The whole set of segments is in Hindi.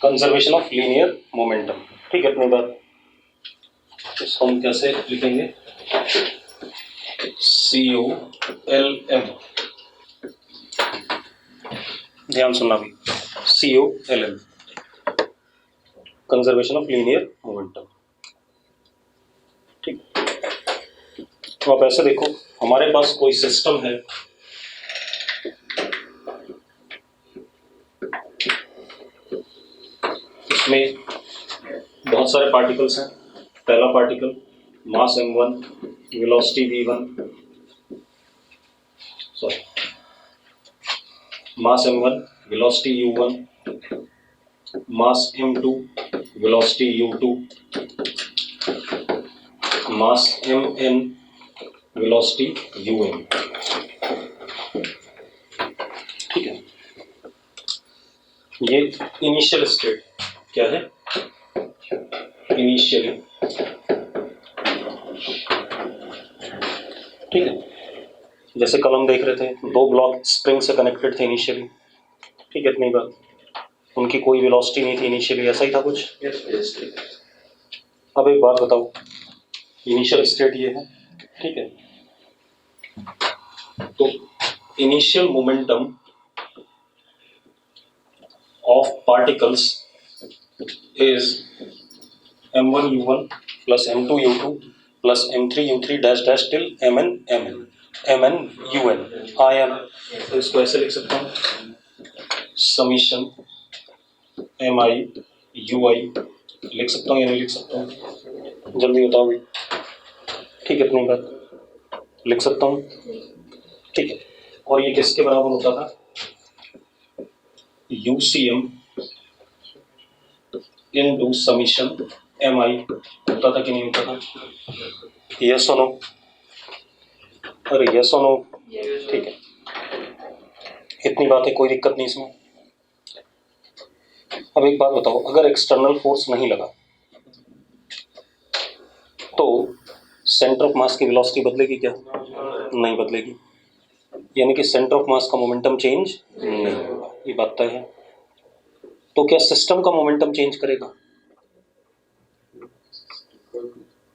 Conservation of linear momentum. ठीक है, अपनी बात इसको हम कैसे लिखेंगे? COLM, ध्यान सुनना भी, COLM, conservation of linear momentum. ठीक, तो आप ऐसे देखो, हमारे पास कोई सिस्टम है, इसमें बहुत सारे पार्टिकल्स हैं। पहला पार्टिकल मास m1, velocity v1, sorry mass m1, velocity u1, मास m2, वेलोसिटी u2, मास mn, वेलोसिटी un। ठीक है, ये इनिशियल स्टेट क्या है? इनिशियली। ठीक है, जैसे कल हम देख रहे थे, दो ब्लॉक स्प्रिंग से कनेक्टेड थे इनिशियली। ठीक है, इतनी बात, उनकी कोई वेलोसिटी नहीं थी इनिशियली, ऐसा ही था कुछ। अब एक बात बताओ, इनिशियल स्टेट ये है, ठीक है, तो initial momentum of particles is m1 u1 plus m2 u2 plus m3 u3 dash dash till mn un, आया ना? तो इसको ऐसे लिख सकता हूँ, समीशन mi ui, लिख सकता हूँ या नहीं लिख सकता हूँ? जल्दी बताओ भाई। ठीक है, इतनी बात लिख सकता हूँ। ठीक है, और ये किसके बराबर होता था? UCM इनटू समीशन mi होता था कि नहीं होता था? यस और नो? अरे यस और नो? ठीक है, इतनी बात है, कोई दिक्कत नहीं इसमें। अब एक बात बताओ, अगर एक्सटर्नल फोर्स नहीं लगा तो सेंटर ऑफ मास की वेलोसिटी बदलेगी क्या? नहीं बदलेगी, यानी कि सेंटर ऑफ मास का मोमेंटम चेंज नहीं होगा, ये बात तय है। तो क्या सिस्टम का मोमेंटम चेंज करेगा?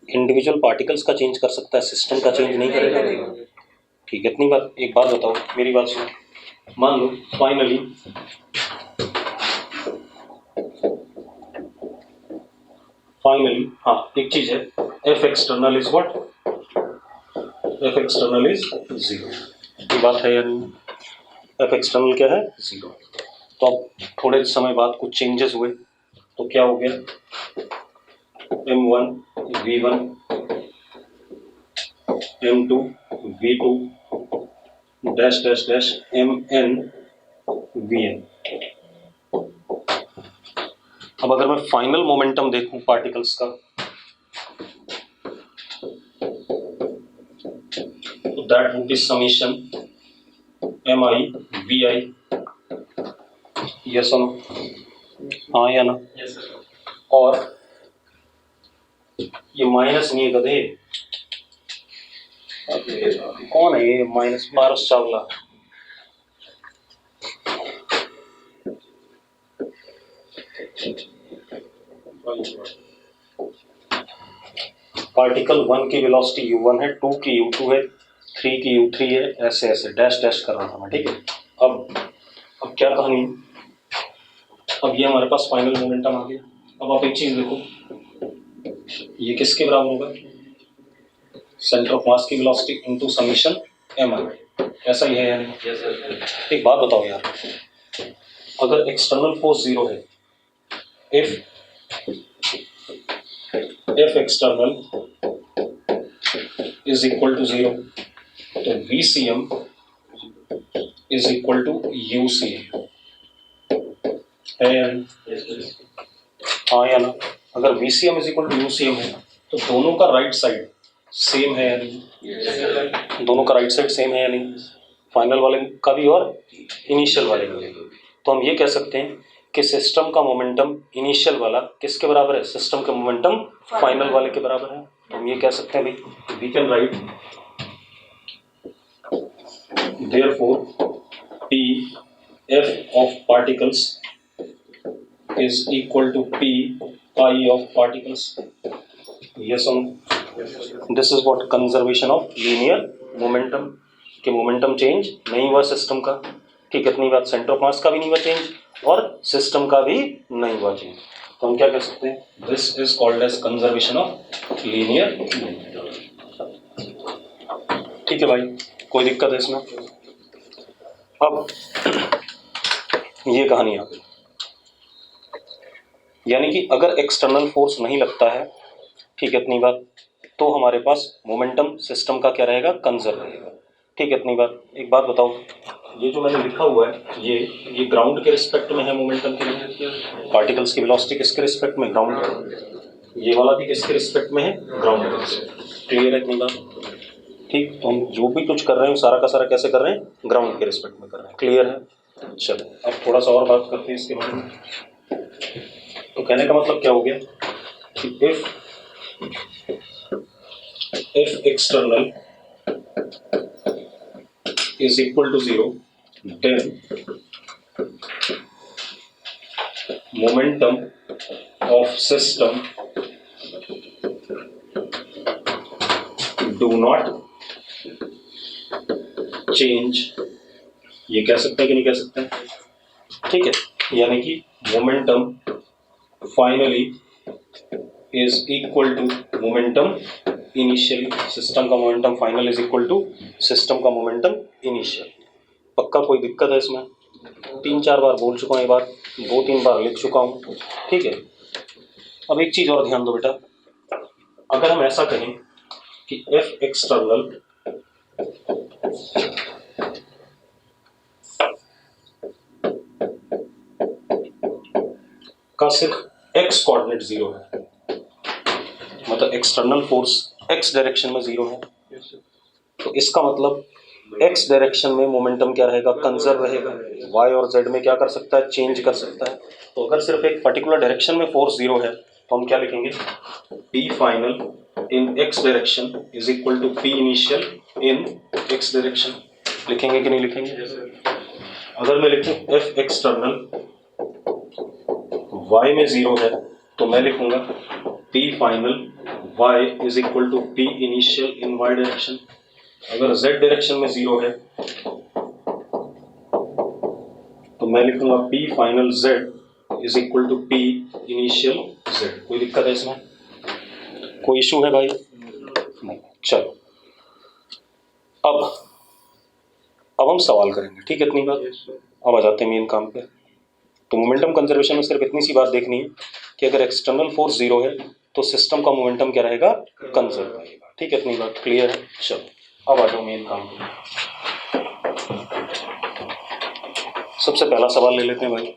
इंडिविजुअल पार्टिकल्स का चेंज कर सकता है, सिस्टम का चेंज नहीं करेगा। ठीक है, इतनी बात। एक बात बताओ, मेरी बात सुनो, मान लो फाइनली हाँ, एक चीज है, F external is what? F external is 0। ये बात है या नहीं? एफ एक्सटर्नल क्या है? 0। तो अब थोड़े समय बाद कुछ चेंजेस हुए, तो क्या हो गया? m1 v1, m2 v2 dash dash dash mn vn। अब अगर मैं फाइनल मोमेंटम देखूं पार्टिकल्स का, तो that would be summation mi vi। Yes और नो? हाँ या ना? yes, और ये माइनस नहीं है गधे, कौन है ये माइनस? पारस चावला। पार्टिकल 1 की वेलोसिटी u1 है, 2 की u2 है, 3 की u3 है, ऐसे ऐसे डैश डैश कर रहा था मैं। ठीक है, अब क्या कहानी? अब ये हमारे पास फाइनल मोमेंटम आ गया। अब आप एक चीज देखो, ये किसके बराबर होगा? सेंटर ऑफ मास की वेलोसिटी इनटू समीशन mi। ऐसा ही है या नहीं? एक बात बताओ यार, अगर एक्सटर्नल फोर्स 0 है, if external is equal to 0, तो VCM is equal to UCM है या नहीं? हाँ या ना? अगर VCM is equal to UCM है तो दोनों का राइट साइड सेम है या नहीं? दोनों का राइट साइड सेम है या नहीं? फाइनल वाले का भी और इनिशियल वाले का भी। तो हम ये कह सकते हैं कि सिस्टम का मोमेंटम इनिशियल वाला किसके बराबर है? सिस्टम का मोमेंटम फाइनल वाले के बराबर है। तो हम ये कह सकते हैं भाई, we can write therefore P F of particles is equal to p I of particles. Yes or no? This is what conservation of linear momentum, कि मोमेंटम चेंज नहीं हुआ सिस्टम का, ठीक है, इतनी बात, सेंटर ऑफ मास का भी नहीं हुआ चेंज और सिस्टम का भी नहीं हुआ चेंज, तो हम क्या कह सकते हैं, this is called as conservation of linear momentum. ठीक है भाई, कोई दिक्कत है इसमें? अब ये कहानी आ गई, यानी कि अगर एक्सटर्नल फोर्स नहीं लगता है, ठीक है, इतनी बात, तो हमारे पास मोमेंटम सिस्टम का क्या रहेगा, कंजर्व रहेगा, ठीक है, इतनी बात। एक बात बताओ, ये जो मैंने लिखा हुआ है ये ग्राउंड के रिस्पेक्ट में है मोमेंटम की, पार्टिकल्स की वेलोसिटी किसके रिस्पेक्ट में, ग्राउंड, ये वाला भी किसके रिस्पेक्ट में है, ग्राउंड के रिस्पेक्ट, क्लियर है इतनी बात? ठीक, तो हम जो भी कुछ कर रहे हैं सारा का सारा कैसे कर रहे हैं, ग्राउंड के रिस्पेक्ट में कर रहे हैं, क्लियर है? चलो अब थोड़ा सा और बात करते हैं इसके बारे में। तो कहने का मतलब क्या हो गया कि if external is equal to 0, then momentum of system do not change, ये कह सकते हैं कि नहीं कह सकते हैं? ठीक है, यानी कि momentum finally is equal to momentum initial, system का momentum final is equal to system का मोमेंटम इनिशियल। पक्का कोई दिक्कत है इसमें? 3-4 बार बोल चुका हूँ ये बात, 2-3 बार लिख चुका हूँ, ठीक है। अब एक चीज और ध्यान दो बेटा, अगर हम ऐसा कहें कि एफ एक्सटर्नल का सिर्फ एक्स कोऑर्डिनेट 0 है, मतलब एक्सटर्नल फोर्स एक्स डायरेक्शन में 0 है, तो इसका मतलब एक्स डायरेक्शन में मोमेंटम क्या रहेगा, कंजर्व रहेगा, वाई और जेड में क्या कर सकता है, चेंज कर सकता है। तो अगर सिर्फ एक पर्टिकुलर डायरेक्शन में फोर्स 0 है तो हम क्या लिखेंगे, p final in x direction is equal to p initial in x direction, लिखेंगे कि नहीं लिखेंगे? अगर मैं लिखूं एफ एक्सटर्नल y में 0 है तो मैं लिखूंगा p final y is equal to p initial in y direction. अगर z डायरेक्शन में 0 है तो मैं लिखूंगा p final z is equal to p initial z। कोई दिक्कत है इसमें? कोई इशू है भाई? नहीं। चलो अब हम सवाल करेंगे, ठीक है, इतनी बात। अब आ जाते हैं मेन काम पे। तो मोमेंटम कंजर्वेशन में सिर्फ इतनी सी बात देखनी है कि अगर एक्सटर्नल फोर्स 0 है तो सिस्टम का मोमेंटम क्या रहेगा, कंजर्व रहेगा, ठीक है, इतनी बात क्लियर है? चलो अब आ जाओ मेन काम पे। सबसे पहला सवाल ले लेते हैं भाई,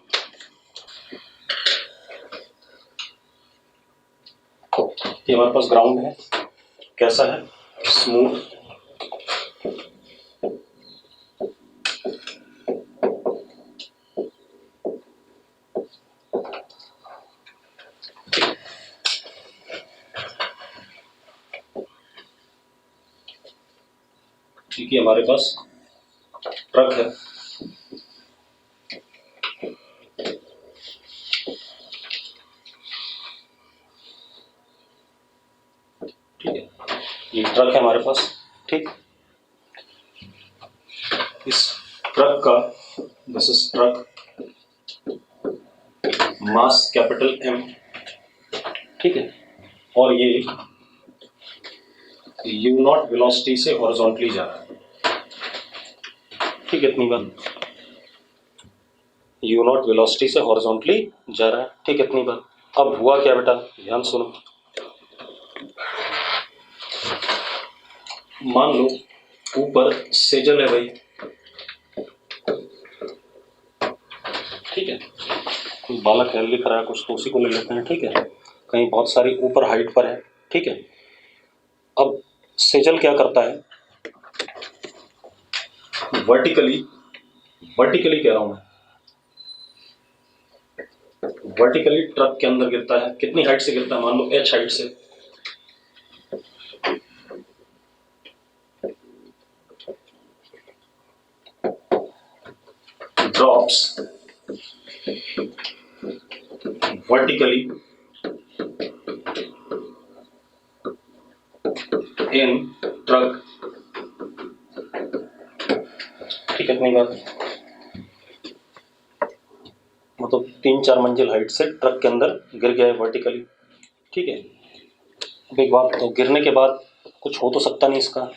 ये हमारे पास ग्राउंड है, कैसा है, स्मूथ, ठीक है, हमारे पास ट्रक है, ठीक है, ये ट्रक है हमारे पास, ठीक, इस ट्रक का, this is truck, mass capital M, ठीक है, और ये u नॉट वेलोसिटी से हॉरिजॉन्टली जा रहा है, ठीक है, इतनी बात, u नॉट वेलोसिटी से हॉरिजॉन्टली जा रहा है, ठीक है, इतनी बात। अब हुआ क्या बेटा, ध्यान सुनो, मान लो ऊपर सेजल है भाई, ठीक है, कोई बालक है लिख रहा है कुछ तो उसी को ले लेते हैं, ठीक है, कहीं बहुत सारी ऊपर हाइट पर है, ठीक है। अब सेजल क्या करता है, वर्टिकली कह रहा हूं मैं, वर्टिकली ट्रक के अंदर गिरता है, कितनी हाइट से गिरता है, मान लो h हाइट से, ड्रॉप्स vertically in truck, ठीक है, इतनी बात, मतलब 3-4 मंजिल हाइट से ट्रक के अंदर गिर गया है वर्टिकली, ठीक है। अब एक बात, तो गिरने के बाद कुछ हो तो सकता नहीं इसका,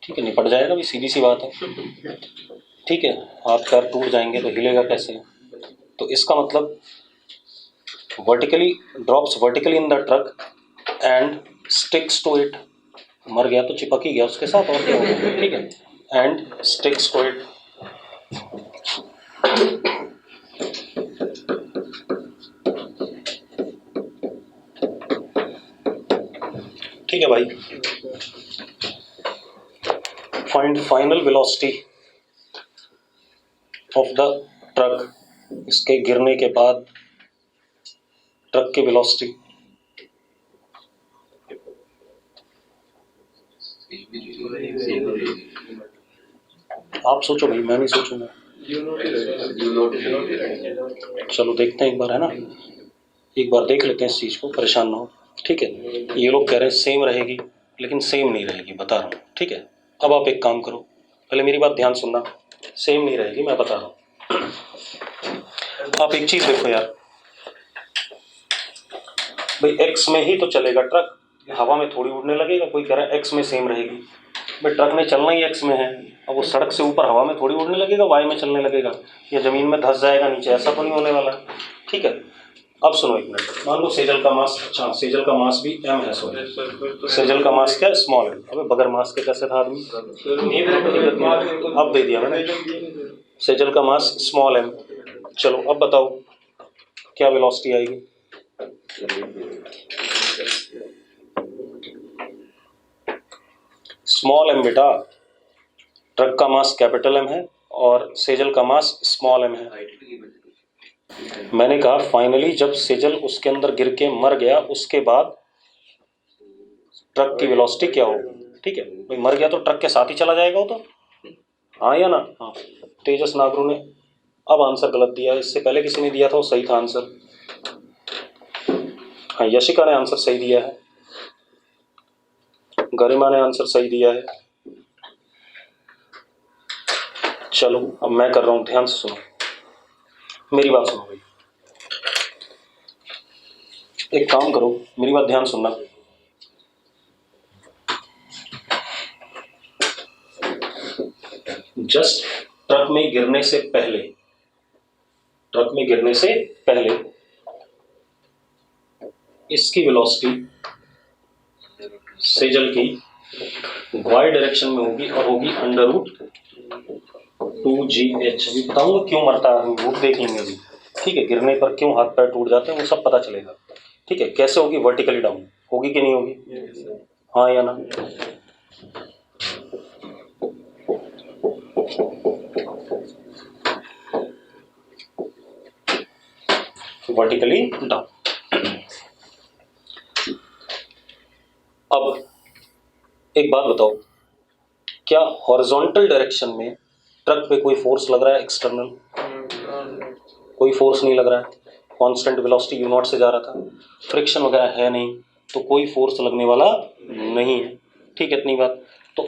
ठीक है, निपट जाएगा भी, सीधी सी बात है, ठीक है। हाथ पैर टूट जाएंगे तो हिलेगा कैसे, तो इसका मतलब vertically drops vertically in the truck and sticks to it, मर गया तो चिपक ही गया उसके साथ, और क्या होगा, ठीक है, एंड स्टिक्स टू इट, ठीक है भाई। Find final velocity of the truck, इसके गिरने के बाद ट्रक की वेलोसिटी, आप सोचो भाई, मैं नहीं सोचूंगा, चलो देखते हैं एक बार, है ना, एक बार देख लेते हैं इस चीज को, परेशान ना हो, ठीक है। ये लोग कह रहे हैं सेम रहेगी, लेकिन सेम नहीं रहेगी, बता रहा हूँ, ठीक है। अब आप एक काम करो, पहले मेरी बात ध्यान सुनना, सेम नहीं रहेगी, मैं बता रहा हूँ। आप एक चीज देखो यार भाई, एक्स में ही तो चलेगा ट्रक, हवा में थोड़ी उड़ने लगेगा। कोई कह रहा है एक्स में सेम रहेगी, भाई ट्रक ने चलना ही एक्स में है, अब वो सड़क से ऊपर हवा में थोड़ी उड़ने लगेगा, वाई में चलने लगेगा, या जमीन में धंस जाएगा नीचे, ऐसा तो नहीं होने वाला, ठीक है। अब सुनो एक मिनट, मान लो सेजल का मास, अच्छा सेजल का मास भी m है, सॉरी सेजल का मास क्या है, स्मॉल है। अबे बगैर मास के कैसे था आदमी, अब दे दिया मैंने, सेजल का मास स्मॉल m। चलो अब बताओ क्या वेलोसिटी आएगी, स्मॉल m बेटा, ट्रक का मास कैपिटल M है और सेजल का मास स्मॉल m है। मैंने कहा फाइनली जब सेजल उसके अंदर गिर के मर गया, उसके बाद ट्रक की वेलोसिटी क्या होगी, ठीक है भाई, मर गया तो ट्रक के साथ ही चला जाएगा वो तो, हाँ या ना, हाँ। तेजस नागरू ने अब आंसर गलत दिया, इससे पहले किसी ने दिया था वो सही था आंसर, हाँ यशिका ने आंसर सही दिया है, गरिमा ने आंसर सही दिया है। चलो अब मैं कर रहा हूं, ध्यान से सुनो, मेरी बात सुनो भाई, एक काम करो, मेरी बात ध्यान सुनना, जस्ट ट्रक में गिरने से पहले, ट्रक में गिरने से पहले इसकी वेलोसिटी सेजल की वाई डायरेक्शन में होगी और होगी √2GH। अभी बताऊंगा क्यों मरता है आदमी, वो देख लेंगे अभी, ठीक है। गिरने पर क्यों हाथ पैर टूट जाते हैं वो सब पता चलेगा, ठीक है। कैसे होगी, वर्टिकली डाउन होगी कि नहीं होगी, हाँ या ना, वर्टिकली डाउन। अब एक बात बताओ, क्या हॉरिजॉन्टल डायरेक्शन में ट्रक पे कोई फोर्स लग रहा है एक्सटर्नल, कोई फोर्स नहीं लग रहा है, कांस्टेंट वेलोसिटी u0 से जा रहा था, फ्रिक्शन वगैरह है नहीं, तो कोई फोर्स लगने वाला नहीं है, ठीक है, इतनी बात। तो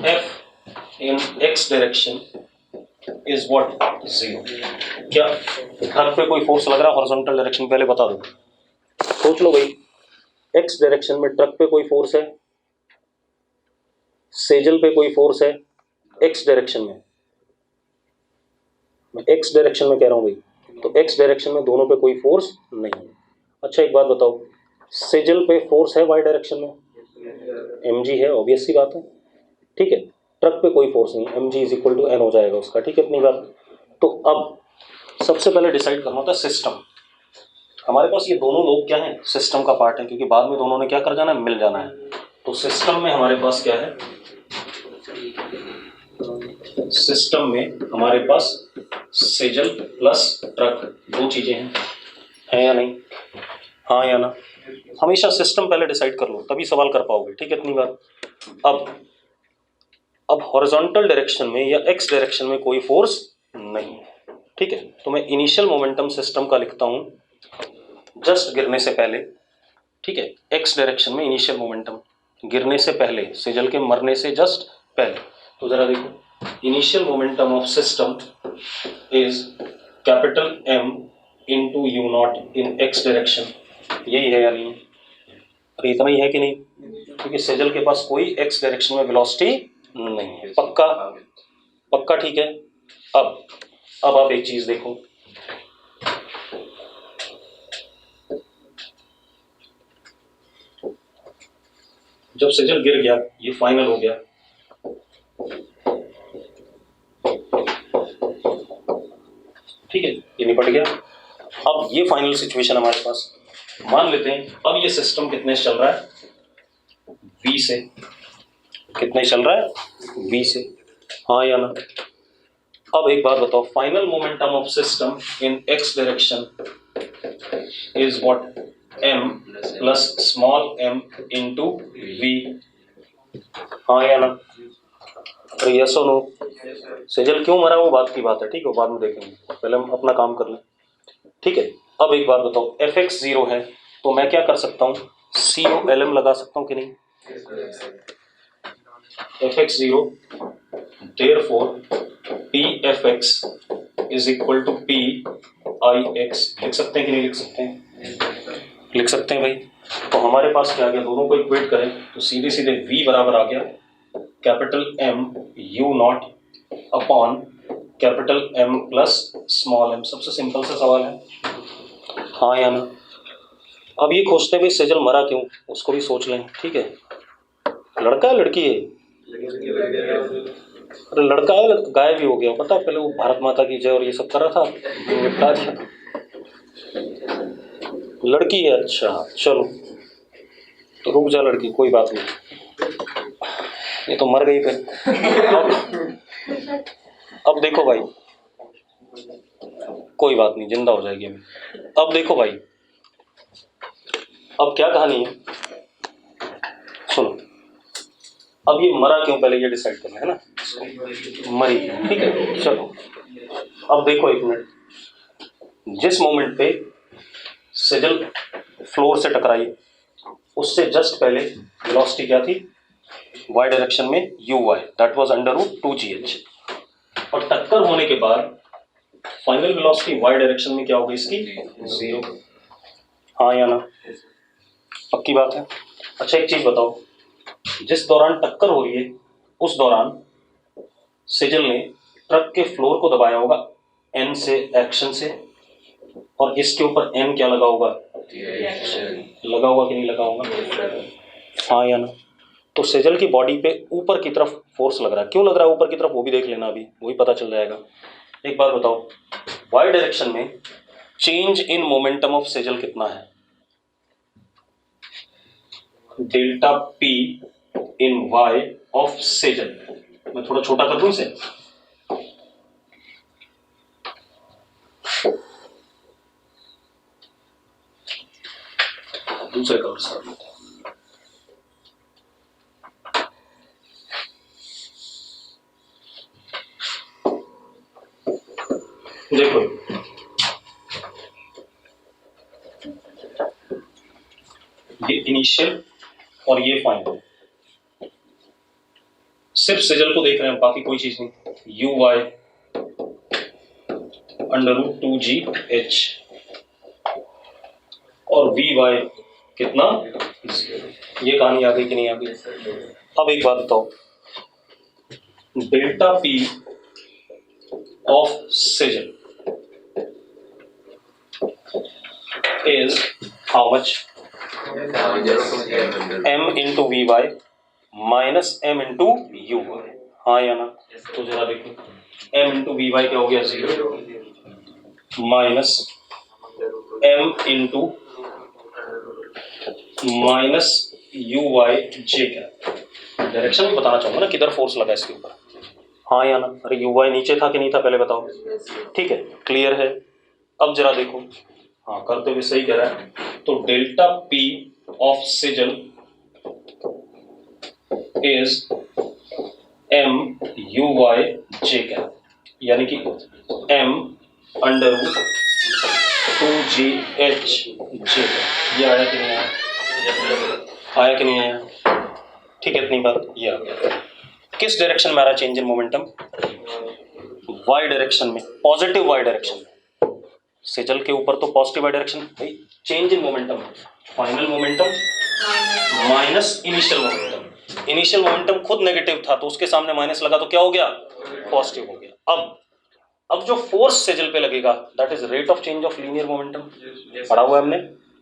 F in x direction is what, 0। क्या ट्रक पे कोई फोर्स लग रहा है हॉरिजॉन्टल डायरेक्शन, पहले बता दो, सोच लो भाई, x डायरेक्शन में ट्रक पे कोई फोर्स है, सेजल पे कोई फोर्स है, x डायरेक्शन में, मैं x डायरेक्शन में कह रहा हूं भाई, तो x डायरेक्शन में दोनों पे कोई फोर्स नहीं है। अच्छा एक बात बताओ, सेजल पे फोर्स है y डायरेक्शन में, mg है, ऑब्वियस सी बात है, ठीक है। ट्रक पे कोई फोर्स नहीं, mg is equal to n हो जाएगा उसका, ठीक है, इतनी बात। तो अब सबसे पहले डिसाइड करना होता है सिस्टम, हमारे पास ये दोनों लोग क्या है, सिस्टम का पार्ट है, क्योंकि बाद में दोनों ने क्या कर जाना है, मिल जाना है। तो सिस्टम में हमारे पास क्या है, सिस्टम में हमारे पास सेजल प्लस ट्रक, दो चीजें हैं, है या नहीं, हाँ या ना। हमेशा सिस्टम पहले डिसाइड कर लो तभी सवाल कर पाओगे, ठीक है, इतनी बात। अब हॉरिजॉन्टल डायरेक्शन में या एक्स डायरेक्शन में कोई फोर्स नहीं है, ठीक है, तो मैं इनिशियल मोमेंटम सिस्टम का लिखता हूं जस्ट गिरने से पहले, ठीक है, एक्स डायरेक्शन में इनिशियल मोमेंटम, गिरने से पहले, सेजल के मरने से जस्ट पहले। तो जरा देखो, initial momentum of system is capital M into u not in x direction. यही है या नहीं? अरे इतना ही है कि नहीं? क्योंकि सेजल के पास कोई एक्स डायरेक्शन में वेलोसिटी नहीं है। पक्का? पक्का, ठीक है। अब आप एक चीज देखो, जब सेजल गिर गया, ये फाइनल हो गया, ठीक है, ये निपट गया। अब ये फाइनल सिचुएशन हमारे पास, मान लेते हैं अब ये सिस्टम कितने से चल रहा है? V से। कितने चल रहा है? V से, हाँ या ना? अब एक बात बताओ, final momentum of system in x direction is what? m plus small m into v, हाँ या ना? अरे यस और नो? सेजल क्यों मरा वो बात की बात है, ठीक है, बाद में देखेंगे, पहले हम अपना काम कर लें, ठीक है। अब एक बात बताओ, fx 0 है तो मैं क्या कर सकता हूँ? COLM लगा सकता हूँ कि नहीं? fx 0, therefore pfx is equal to pix। लिख सकते हैं कि नहीं लिख सकते हैं? लिख सकते हैं भाई। तो हमारे पास क्या आ गया, दोनों को इक्वेट करें तो सीधे सीधे v बराबर आ गया capital M u naught upon capital M plus small m। सबसे सिंपल सा सवाल है, हाँ या ना? अब ये खोजते हैं भाई सेजल मरा क्यों, उसको भी सोच लें, ठीक है। लड़का है लड़की है? अरे लड़का है, गायब भी हो गया, पता है, पहले वो भारत माता की जय और ये सब कर रहा था, निपटा दिया। लड़की है, अच्छा चलो, तो रुक जा लड़की, कोई बात नहीं, ये तो मर गई फिर। अब देखो भाई, कोई बात नहीं, जिंदा हो जाएगी अभी। अब देखो भाई, अब क्या कहानी है, सुनो। अब ये मरा क्यों, पहले ये डिसाइड करना है ना, मरी, ठीक है, चलो। अब देखो एक मिनट, जिस मोमेंट पे सेजल फ्लोर से टकराई, उससे जस्ट पहले वेलोसिटी क्या थी? y डायरेक्शन में uy, that was under root 2gh। और टक्कर होने के बाद फाइनल वेलोसिटी y डायरेक्शन में क्या होगी इसकी? 0, हाँ या ना? पक्की बात है। अच्छा एक चीज बताओ, जिस दौरान टक्कर हो रही है उस दौरान सेजल ने ट्रक के फ्लोर को दबाया होगा N से, एक्शन से, और इसके ऊपर M क्या लगा होगा? लगा होगा कि नहीं लगा होगा, हाँ या ना? तो सेजल की बॉडी पे ऊपर की तरफ फोर्स लग रहा है, क्यों लग रहा है ऊपर की तरफ वो भी देख लेना, अभी वही पता चल जाएगा। एक बार बताओ, y डायरेक्शन में change in momentum of Sejal कितना है? Delta p in y of Sejal. मैं थोड़ा छोटा कर दूं इसे, दूसरे कलर से देखो, ये इनिशियल और ये फाइनल, सिर्फ सेजल को देख रहे हैं, बाकी कोई चीज नहीं। uy अंडर रूट 2gh और vy कितना? ये कहानी आ गई कि नहीं आ गई? अब एक बात बताओ, delta p of Sejal is how much? m into vy minus m into uy, हाँ या ना? तो जरा देखो, m into vy क्या हो गया? 0 minus m into minus uy j क्या? डायरेक्शन भी बताना चाहूंगा ना, किधर फोर्स लगा इसके ऊपर, हाँ या ना? अरे uy नीचे था कि नहीं था, पहले बताओ, ठीक है, क्लियर है। अब जरा देखो, हाँ करते हुए सही कह रहा है, तो delta p of Sejal is m uy j cap, यानी कि m अंडर रूट 2GHJ, ये आया कि नहीं आया? आया कि नहीं आया? ठीक है, इतनी बात ये आ गया। किस डायरेक्शन में आ रहा change in momentum? Y direction में, पॉजिटिव वाई डायरेक्शन में। सेजल के ऊपर तो पॉजिटिव वाई डायरेक्शन, भाई change in momentum, final momentum minus initial momentum. Initial momentum खुद नेगेटिव था तो उसके सामने माइनस लगा तो क्या हो गया? पॉजिटिव हो गया। अब जो फोर्स सेजल पे लगेगा that is rate of change of linear momentum. पढ़ा हुआ है हमने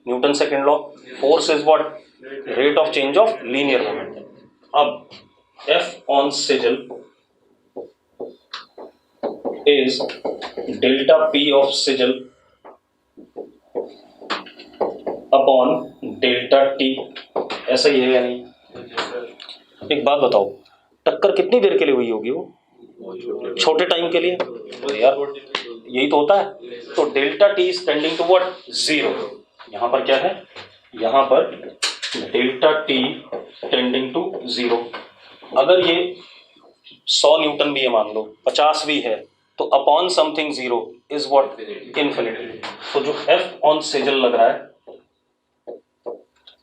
Newton second law. Force is what? Rate of change of linear momentum. अब F on sigil is delta P of sigil upon delta T। ऐसा ही है या नहीं? एक बात बताओ, टक्कर कितनी देर के लिए हुई होगी? वो छोटे टाइम के लिए। तो यार यही तो होता है। तो delta t is tending to what? 0। यहां पर क्या है? यहां पर डेल्टा टी टेंडिंग टू 0। अगर ये 100 न्यूटन भी है, मान लो 50 भी है, तो upon something 0 is what? Infinity. तो जो F ऑन सेजल लग रहा है,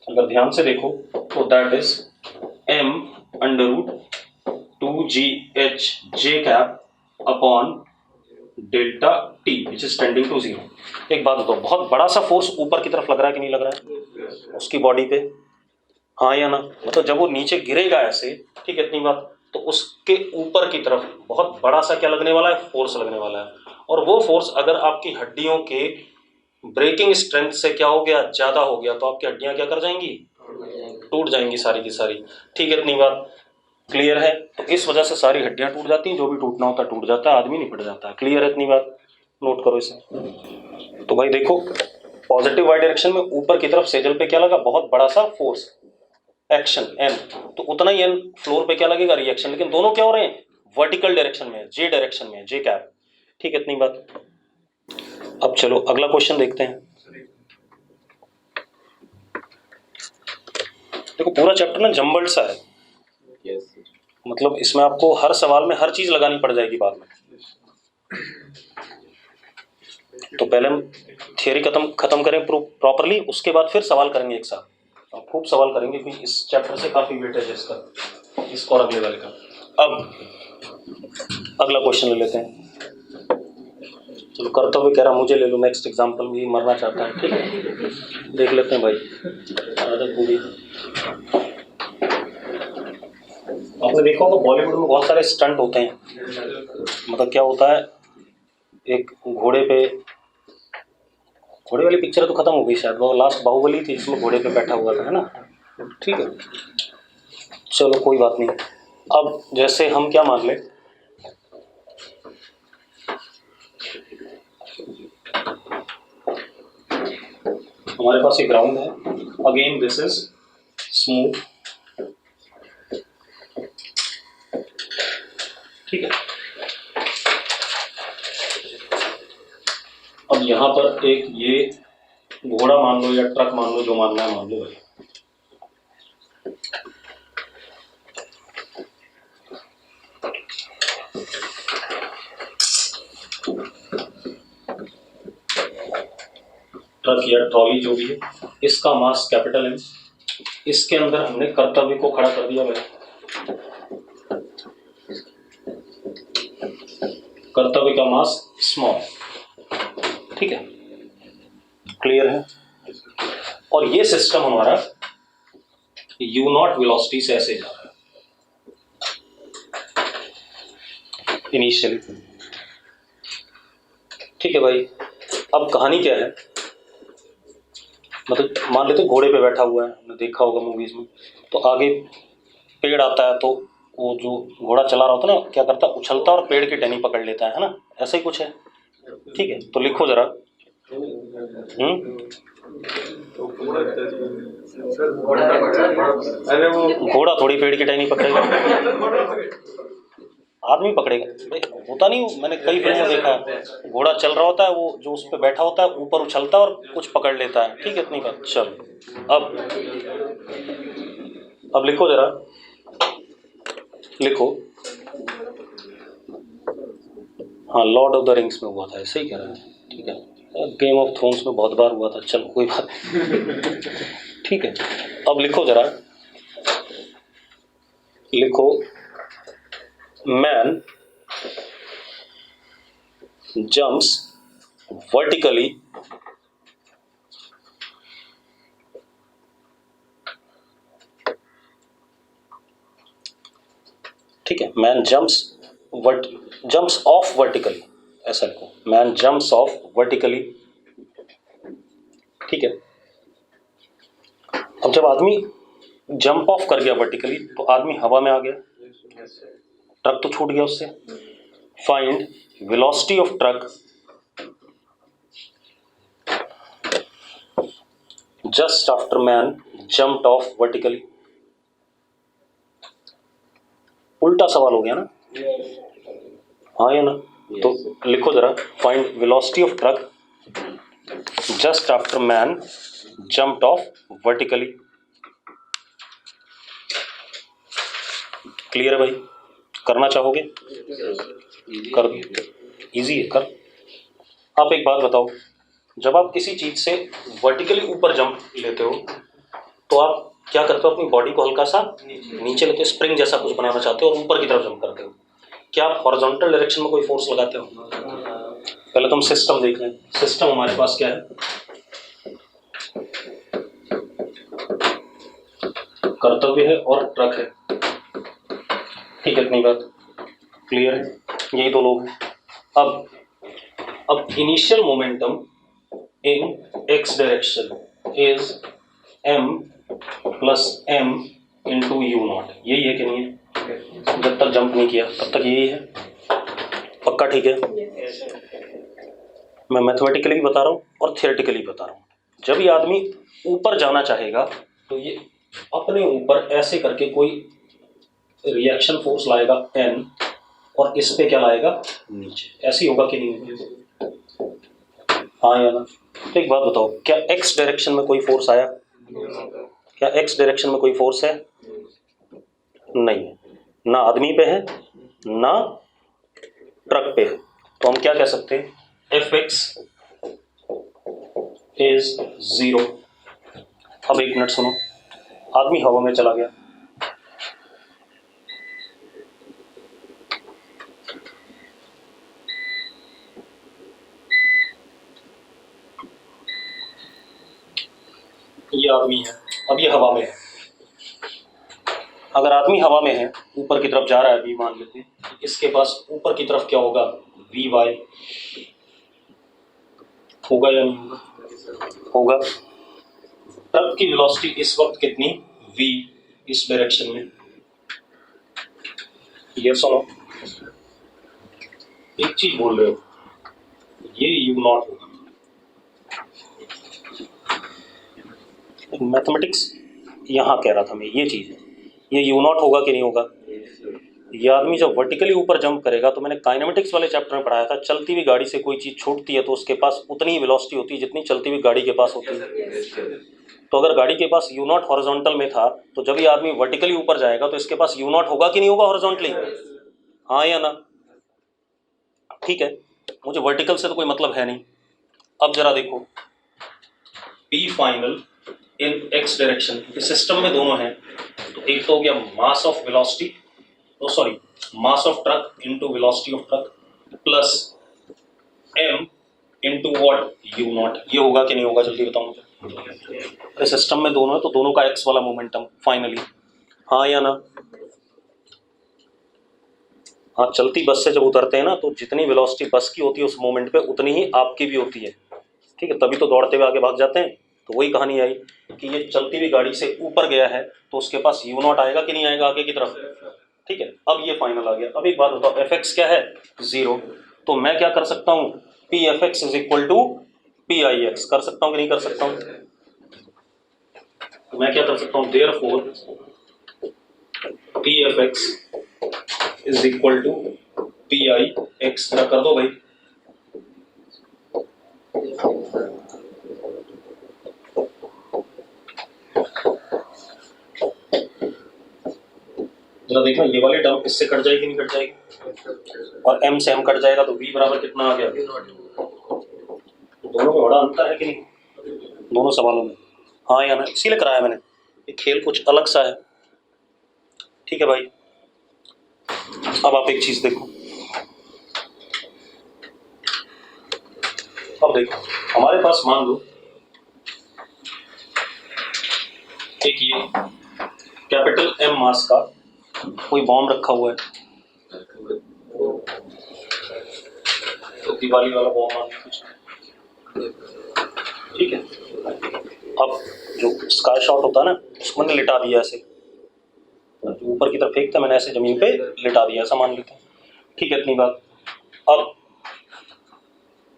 अगर ध्यान से देखो तो that is m under root 2GHJ cap upon delta t which is tending to 0। एक बात बताओ, बहुत बड़ा सा फोर्स ऊपर की तरफ लग रहा है कि नहीं लग रहा है उसकी बॉडी पे? हाँ या ना? मतलब जब वो नीचे गिरेगा ऐसे, ठीक है, इतनी बात, तो उसके ऊपर की तरफ बहुत बड़ा सा क्या लगने वाला है? फोर्स लगने वाला है। और वो फोर्स अगर आपकी हड्डियों के ब्रेकिंग स्ट्रेंथ से क्या हो गया? ज्यादा हो गया, तो आपकी हड्डियां क्या कर जाएंगी? टूट जाएंगी सारी की सारी। ठीक है, इतनी बात क्लियर है? तो इस वजह से सारी हड्डियां टूट जाती हैं, जो भी टूटना होता है टूट जाता है, आदमी निपट जाता है। क्लियर है? इतनी बात नोट करो इसे। तो भाई देखो, पॉजिटिव वाई डायरेक्शन में ऊपर की तरफ सेजल पे क्या लगा? बहुत बड़ा सा फोर्स, एक्शन एन, तो उतना ही एन फ्लोर पे क्या लगेगा? रिएक्शन। लेकिन दोनों क्या हो रहे हैं? वर्टिकल डायरेक्शन में, जे डायरेक्शन में, जे कैप। ठीक है, इतनी बात। अब चलो अगला क्वेश्चन देखते हैं। देखो पूरा चैप्टर ना जंबल्ड सा है। मतलब इसमें आपको हर सवाल में हर चीज लगानी पड़ जाएगी बाद में। तो पहले हम थियरी खत्म करें प्रॉपरली, उसके बाद फिर सवाल करेंगे एक साथ। और खूब सवाल करेंगे क्योंकि इस चैप्टर से काफी वेटेज है इसका, इसको और अगले वाले का। अब अगला क्वेश्चन ले लेते हैं। चलो कर्तव्य कह रहा मुझे ले लो, नेक्स्ट एग्जाम्पल भी मरना चाहता है। ठीक है, देख लेते हैं भाई आदत पूरी। आपने देखा होगा बॉलीवुड में बहुत सारे स्टंट होते हैं। मतलब क्या होता है, एक घोड़े पे, घोड़े वाली पिक्चर तो खत्म हो गई शायद, वो लास्ट बाहुबली थी जिसमें घोड़े पे बैठा हुआ था, है ना? ठीक है, चलो कोई बात नहीं। अब जैसे हम क्या मान ले, हमारे पास एक ग्राउंड है, अगेन दिस इज स्मूथ, ठीक है। अब यहां पर एक ये घोड़ा मान लो या ट्रक मान लो, जो मानना है मान लो भाई। ट्रक या ट्रॉली जो भी है, इसका मास कैपिटल M, इसके अंदर हमने कर्तव्य को खड़ा कर दिया भाई। कर्तव्य का मास स्मॉल, ठीक है, क्लियर है? और ये सिस्टम हमारा u नॉट वेलोसिटी से ऐसे जा रहा है इनिशियली, ठीक है भाई। अब कहानी क्या है, मतलब मान लेते घोड़े पे बैठा हुआ है, हमने देखा होगा मूवीज में, तो आगे पेड़ आता है तो वो जो घोड़ा चला रहा होता है ना, क्या करता है, उछलता और पेड़ की टहनी पकड़ लेता है ना, ऐसा ही कुछ है। ठीक है, तो लिखो जरा। घोड़ा थोड़ी पेड़ की टहनी पकड़ेगा, आदमी पकड़ेगा भाई। होता नहीं, मैंने कई फिल्मों में देखा है, घोड़ा चल रहा होता है, वो जो उस पर बैठा होता है ऊपर उछलता है और कुछ पकड़ लेता है। ठीक है, इतनी बात। चलो अब लिखो जरा, लिखो। हाँ, लॉर्ड ऑफ द रिंग्स में हुआ था, ऐसे ही कह रहा है। ठीक है, गेम ऑफ थ्रोन्स में बहुत बार हुआ था, चलो कोई बात नहीं। ठीक है, अब लिखो जरा, लिखो मैन जंप्स वर्टिकली ठीक है, मैन जंप्स ऑफ वर्टिकली, ऐसा लिखो, मैन जंप्स ऑफ वर्टिकली। ठीक है, अब जब आदमी जंप ऑफ कर गया वर्टिकली तो आदमी हवा में आ गया, ट्रक तो छूट गया उससे। Find velocity of truck just after man jumped of vertically. उल्टा सवाल हो गया ना, हाँ या ना? तो लिखो जरा, find velocity of truck just after man jumped of vertically. Clear है भाई? करना चाहोगे? कर दो, इजी है, कर। आप एक बात बताओ, जब आप किसी चीज से वर्टिकली ऊपर जंप लेते हो तो आप क्या करते हो? अपनी बॉडी को हल्का सा नीचे लेते हो, स्प्रिंग जैसा कुछ बनाना चाहते हो और ऊपर की तरफ जंप करते हो। क्या आप हॉरिजॉन्टल डायरेक्शन में कोई फोर्स लगाते हो? पहले तुम सिस्टम देख लें। सिस्टम हमारे पास क्या है? कर्तव्य है और ट्रक है। ठीक है, इतनी बात क्लियर है? यही दो लोग हैं। अब initial momentum in x direction is m plus m into u not. यही है कि नहीं है? जब तक जंप नहीं किया तब तक यही है, पक्का? ठीक है, मैं मैथमेटिकली भी बता रहा हूँ और थियोरेटिकली बता रहा हूँ। जब ये आदमी ऊपर जाना चाहेगा तो ये अपने ऊपर ऐसे करके कोई रिएक्शन फोर्स लाएगा n, और इस पे क्या लाएगा? नीचे। ऐसे ही होगा कि नहीं? हाँ या ना? तो एक बात बताओ, क्या x डायरेक्शन में कोई फोर्स आया? क्या x डायरेक्शन में कोई फोर्स है? नहीं है, ना आदमी पे है ना ट्रक पे है। तो हम क्या कह सकते हैं? Fx is 0। अब एक मिनट सुनो, आदमी हवा में चला गया, ये आदमी है, अब ये हवा में है। अगर आदमी हवा में है, ऊपर की तरफ जा रहा है, अभी मान लेते हैं, इसके पास ऊपर की तरफ क्या होगा? Vy होगा या नहीं होगा? होगा। ट्रक की वेलोसिटी इस वक्त कितनी? v, इस डायरेक्शन में। ये सुनो, एक चीज बोल रहे हो, ये u नॉट होगा। मैथमेटिक्स यहाँ कह रहा था मैं, ये चीज है, ये u नॉट होगा कि नहीं होगा? ये आदमी जब वर्टिकली ऊपर जंप करेगा, तो मैंने काइनेमेटिक्स वाले चैप्टर में पढ़ाया था, चलती हुई गाड़ी से कोई चीज छूटती है तो उसके पास उतनी ही वेलोसिटी होती है जितनी चलती हुई गाड़ी के पास होती है। तो अगर गाड़ी के पास u नॉट हॉरिजॉन्टल में था, तो जब ये आदमी वर्टिकली ऊपर जाएगा तो इसके पास u नॉट होगा कि नहीं होगा हॉरिजॉन्टली? हाँ या ना? ठीक है, मुझे वर्टिकल से तो कोई मतलब है नहीं। अब जरा देखो, P final in x direction, system में दोनों हैं, तो एक तो हो गया mass of velocity, sorry mass of truck into velocity of truck plus m into what? u not. ये होगा कि नहीं होगा? जल्दी बताओ मुझे। सिस्टम में दोनों है तो दोनों का x वाला मोमेंटम फाइनली, हाँ या ना? हाँ, चलती बस से जब उतरते हैं ना, तो जितनी वेलोसिटी बस की होती है उस मोमेंट पे उतनी ही आपकी भी होती है। ठीक है, तभी तो दौड़ते हुए आगे भाग जाते हैं। तो वही कहानी आई कि ये चलती हुई गाड़ी से ऊपर गया है तो उसके पास u नॉट आएगा कि नहीं आएगा आगे की तरफ? ठीक है, अब ये फाइनल आ गया। अब एक बात बताओ, fx क्या है? 0। तो मैं क्या कर सकता हूँ? pfx is equal to pix कर सकता हूँ कि नहीं कर सकता हूँ? तो मैं क्या कर सकता हूँ? Therefore pfx is equal to pix। जरा कर दो भाई। जरा देखना, ये वाली टर्म इससे कट जाएगी नहीं कट जाएगी? और m से m कट जाएगा तो v बराबर कितना आ गया? दोनों में बड़ा अंतर है कि नहीं, दोनों सवालों में? हाँ या ना, इसीलिए कराया मैंने, ये खेल कुछ अलग सा है। ठीक है भाई, अब आप एक चीज देखो, अब देखो हमारे पास मान लो एक ये कैपिटल एम मास का कोई बॉम्ब रखा हुआ है, तो दिवाली वाला बॉम्ब मान लो कुछ, ठीक है। अब जो स्काई शॉट होता है ना, उसको मैंने लिटा दिया ऐसे, जो ऊपर की तरफ फेंकता मैंने ऐसे जमीन पे लिटा दिया, ऐसा मान लेते हैं, ठीक है, इतनी बात। अब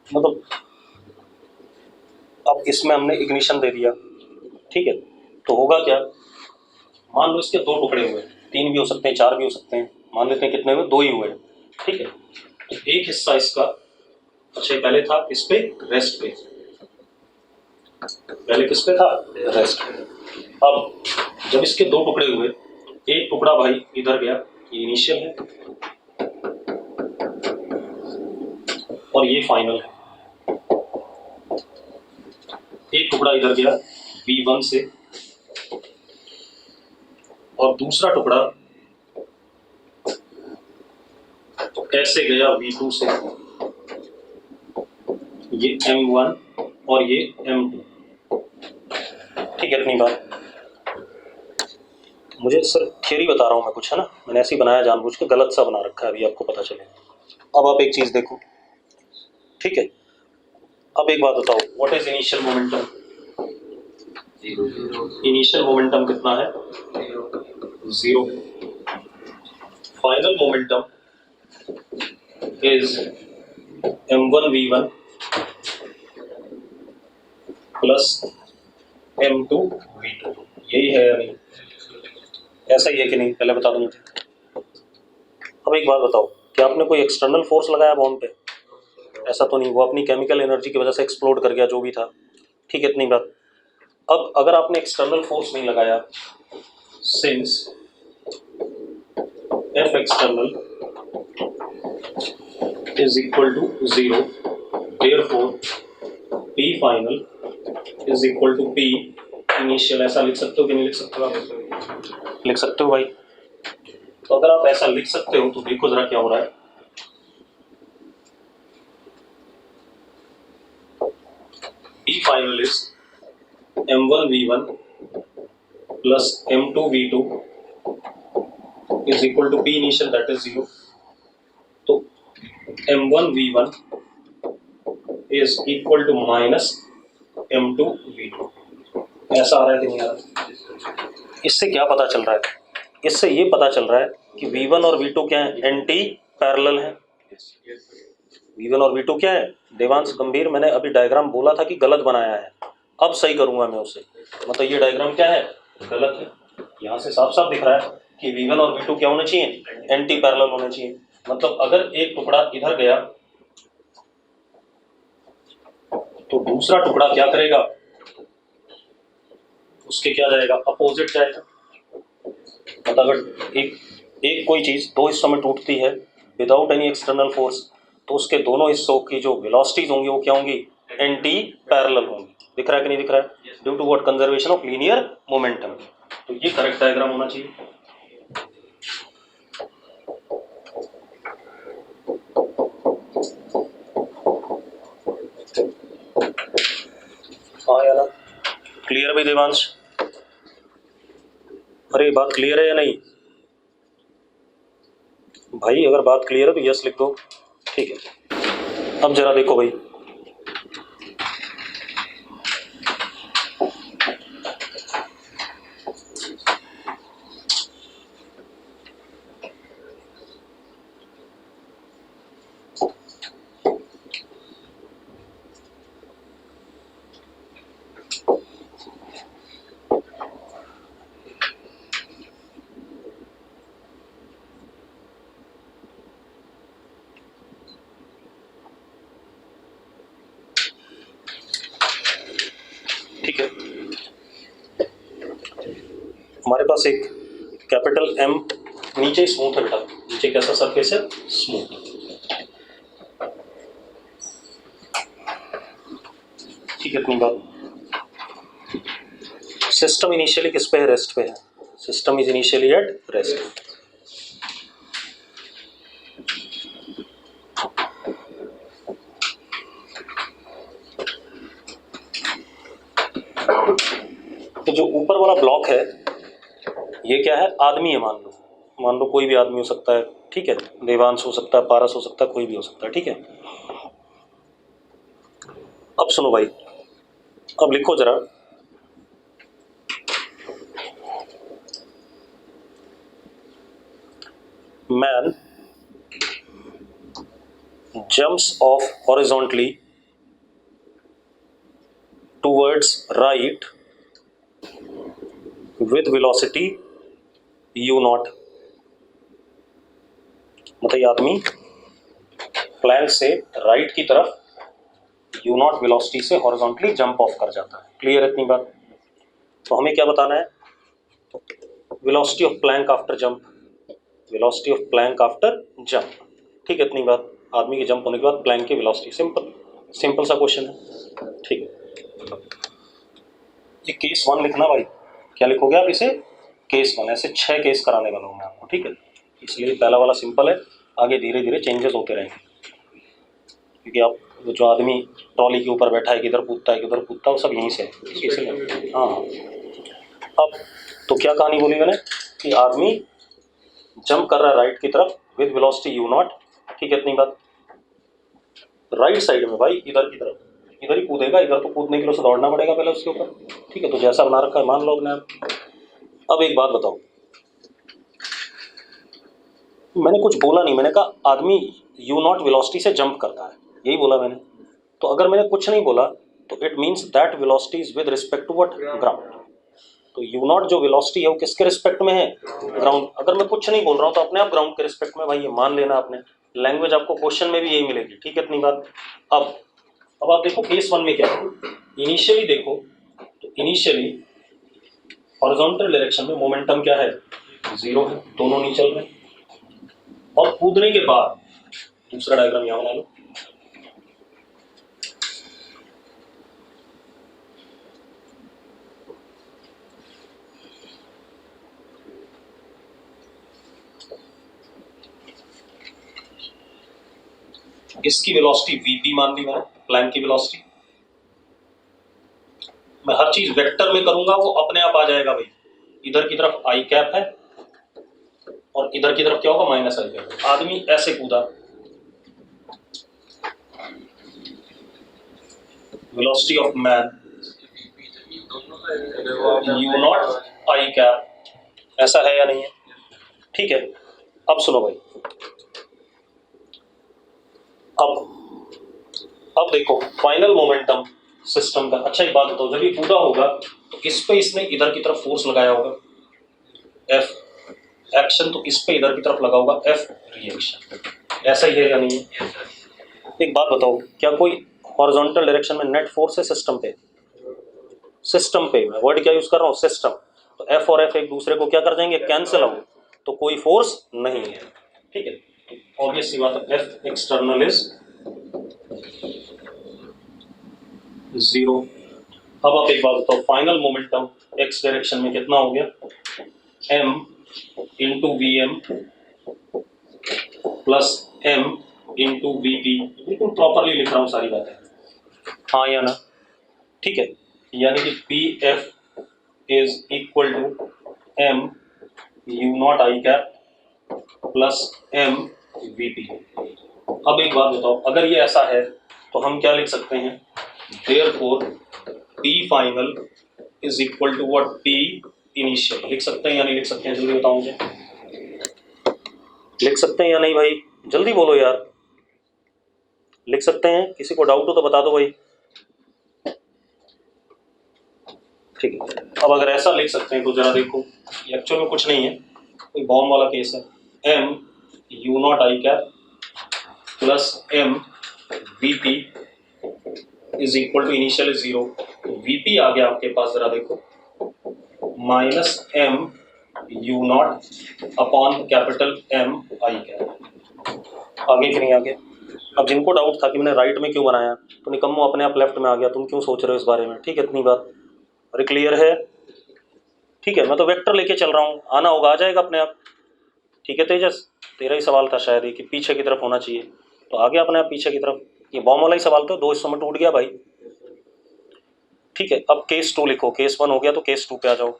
मतलब अब इसमें हमने इग्निशन दे दिया, ठीक है, तो होगा क्या, मान लो इसके दो टुकड़े हुए, 3 भी हो सकते हैं, 4 भी हो सकते हैं, मान लेते हैं कितने हुए, 2 ही हुए, ठीक है। तो एक हिस्सा इसका, अच्छा पहले था इस पे रेस्ट पे, पहले किस पे था, रेस्ट पे। अब जब इसके 2 टुकड़े हुए, एक टुकड़ा भाई इधर गया, ये इनिशियल है और ये फाइनल है, एक टुकड़ा इधर गया V1 से और दूसरा टुकड़ा ऐसे गया V2 से, ये M1 और ये M2, ठीक है, इतनी बात। मुझे सिर्फ थियरी बता रहा हूँ मैं कुछ, है ना, मैंने ऐसे ही बनाया जानबूझ के, गलत सा बना रखा है, अभी आपको पता चले। अब आप एक चीज देखो, ठीक है, अब एक बात बताओ, what is initial momentum? Initial momentum कितना है, 0। Final momentum is m1v1 plus m2v2, यही है या नहीं, ऐसा ही है कि नहीं, पहले बता दो मुझे। अब एक बात बताओ, क्या आपने कोई एक्सटर्नल फोर्स लगाया बॉम्ब पे? ऐसा तो नहीं, वो अपनी केमिकल एनर्जी की वजह से एक्सप्लोड कर गया, जो भी था, ठीक है, इतनी बात। अब अगर आपने एक्सटर्नल फोर्स नहीं लगाया, since F external is equal to 0, therefore P final is equal to P initial, ऐसा लिख सकते हो कि नहीं लिख सकते हो आप? लिख सकते हो भाई। तो अगर आप ऐसा लिख सकते हो तो देखो जरा क्या हो रहा है, P final is m1v1 plus m2v2 is equal to P initial, that is 0. तो m1v1 is equal to minus m2v2, ऐसा आ रहा है कि नहीं आ रहा? इससे क्या पता चल रहा है? इससे ये पता चल रहा है कि V1 और V2 क्या है, एंटी पैरेलल है। V1 और V2 क्या है, देवांश गंभीर, मैंने अभी डायग्राम बोला था कि गलत बनाया है, अब सही करूंगा मैं उसे, मतलब ये डायग्राम क्या है, गलत है। यहाँ से साफ साफ दिख रहा है कि V1 और V2 क्या होने चाहिए, एंटी पैरेलल होने चाहिए। मतलब अगर एक टुकड़ा इधर गया तो दूसरा टुकड़ा क्या करेगा, उसके क्या जाएगा, अपोजिट जाएगा। मतलब अगर एक कोई चीज 2 हिस्सों में टूटती है विदाउट एनी एक्सटर्नल फोर्स, तो उसके दोनों हिस्सों की जो वेलोसिटीज होंगी वो क्या होंगी, एंटी पैरेलल होंगी। दिख रहा है कि नहीं दिख रहा है, due to what, conservation of linear momentum. तो ये करेक्ट डायग्राम होना चाहिए। हाँ या ना, क्लियर भाई देवांश? अरे बात क्लियर है या नहीं भाई? अगर बात क्लियर है तो यस लिख दो, ठीक है। अब जरा देखो भाई, ठीक है, हमारे पास एक कैपिटल M, नीचे स्मूथ है बेटा, नीचे कैसा सरफेस है, स्मूथ। ठीक है, इतनी बात। सिस्टम इनिशियली किस पे है? रेस्ट पे है। System is initially at rest. तो जो ऊपर वाला ब्लॉक है ये क्या है? आदमी है। मान लो कोई भी आदमी हो सकता है, ठीक है, देवांश हो सकता है, पारस हो सकता है, कोई भी हो सकता है, ठीक है। अब सुनो भाई, अब लिखो जरा, man jumps of horizontally towards right with velocity u not. मतलब ये आदमी प्लैंक से राइट की तरफ u नॉट वेलोसिटी से हॉरिजॉन्टली जंप ऑफ कर जाता है। क्लियर है इतनी बात? तो हमें क्या बताना है? Velocity of Planck after jump, velocity of Planck after jump, ठीक है, इतनी बात। आदमी के जंप होने के बाद प्लैंक की वेलोसिटी, सिंपल सा क्वेश्चन है, ठीक है। ये केस 1 लिखना भाई। क्या लिखोगे आप इसे? केस 1। ऐसे 6 केस कराने वाला हूँ मैं आपको, ठीक है। इसलिए पहला वाला सिंपल है, आगे धीरे धीरे चेंजेस होते रहेंगे, क्योंकि आप जो आदमी ट्रॉली के ऊपर बैठा है, किधर कूदता है किधर कूदता है, वो सब यहीं से है, इसलिए हाँ। अब तो क्या कहानी बोली मैंने कि आदमी जंप कर रहा है राइट की तरफ विद वेलोसिटी u नॉट, ठीक है, इतनी बात। राइट साइड में भाई, इधर की तरफ, इधर ही कूदेगा, इधर तो कूदने के लिए उसे दौड़ना पड़ेगा पहले उसके ऊपर, ठीक है। तो जैसा बना रखा है मान लो अपने आप। अब एक बात बताओ, मैंने कुछ बोला नहीं, मैंने कहा आदमी u नॉट वेलोसिटी से जंप करता है, यही बोला मैंने। तो अगर मैंने कुछ नहीं बोला तो it means that velocity is with respect to what? Ground. तो u नॉट जो वेलोसिटी है वो किसके रिस्पेक्ट में है? ग्राउंड। अगर मैं कुछ नहीं बोल रहा हूँ तो अपने आप ग्राउंड के रिस्पेक्ट में, भाई ये मान लेना आपने। लैंग्वेज आपको क्वेश्चन में भी यही मिलेगी, ठीक है, इतनी बात। अब आप देखो केस 1 में क्या है। इनिशियली देखो, तो इनिशियली हॉरिजॉन्टल डायरेक्शन में मोमेंटम क्या है? 0 है, दोनों नहीं चल रहे। और कूदने के बाद दूसरा डायग्राम यहां बना लो। इसकी वेलोसिटी vp मान ली मैंने, प्लैंक की वेलोसिटी। मैं हर चीज वेक्टर में करूंगा, वो अपने आप आ जाएगा भाई। इधर की तरफ आई कैप है और इधर की तरफ क्या होगा? माइनस आई कैप। आदमी ऐसे कूदा, velocity of man u naught I cap, ऐसा है या नहीं है? ठीक है। अब सुनो भाई, अब देखो फाइनल मोमेंटम सिस्टम का। अच्छा एक बात बताओ, जब ये कूदा होगा तो इस पे इसने इधर की तरफ फोर्स लगाया होगा F एक्शन, तो इस पे इधर की तरफ लगा होगा F रिएक्शन, ऐसा ही है या नहीं है? एक बात बताओ, क्या कोई हॉरिजॉन्टल डायरेक्शन में नेट फोर्स है सिस्टम पे? सिस्टम पे मैं वर्ड क्या यूज कर रहा हूँ? सिस्टम। तो F और F एक दूसरे को क्या कर जाएंगे? कैंसिल आउट, तो कोई फोर्स नहीं है, ठीक है। तो ऑब्वियस सी बात है, F एक्सटर्नल इज 0। अब आप एक बात बताओ, फाइनल मोमेंटम x डायरेक्शन में कितना हो गया? m into v m plus m into v p. बिल्कुल प्रॉपरली लिख रहा हूँ सारी बातें, हाँ या ना? ठीक है, यानी कि p f is equal to m u naught I cap plus m we p. अब एक बात बताओ, अगर ये ऐसा है तो हम क्या लिख सकते हैं? Therefore, P final is equal to what? P initial। लिख सकते हैं या नहीं लिख सकते हैं? जल्दी बताओ मुझे, लिख सकते हैं या नहीं भाई? जल्दी बोलो यार, लिख सकते हैं? किसी को डाउट हो तो बता दो भाई। ठीक है, अब अगर ऐसा लिख सकते हैं तो जरा देखो, एक्चुअल में कुछ नहीं है, कोई बॉम्ब वाला केस है। m u naught I cap plus m we P is equal to initial 0। VP आ गया आपके पास, जरा देखो, minus m u naught upon capital M I cap. आगे कि नहीं आगे? अब जिनको डाउट था कि मैंने राइट में क्यों बनाया, तो निकम्मो अपने आप लेफ्ट में आ गया, तुम क्यों सोच रहे हो इस बारे में? ठीक है, इतनी बात। अरे क्लियर है? ठीक है, मैं तो वेक्टर लेके चल रहा हूँ, आना होगा आ जाएगा अपने आप। ठीक है तेजस, तेरा ही सवाल था शायद ये कि पीछे की तरफ होना चाहिए, तो आ गया अपने आप पीछे की तरफ। ये बॉम्ब वाला ही सवाल था, 2 हिस्सों में टूट गया भाई। ठीक है, अब केस 2 लिखो, केस 1 हो गया तो केस 2 पे आ जाओ।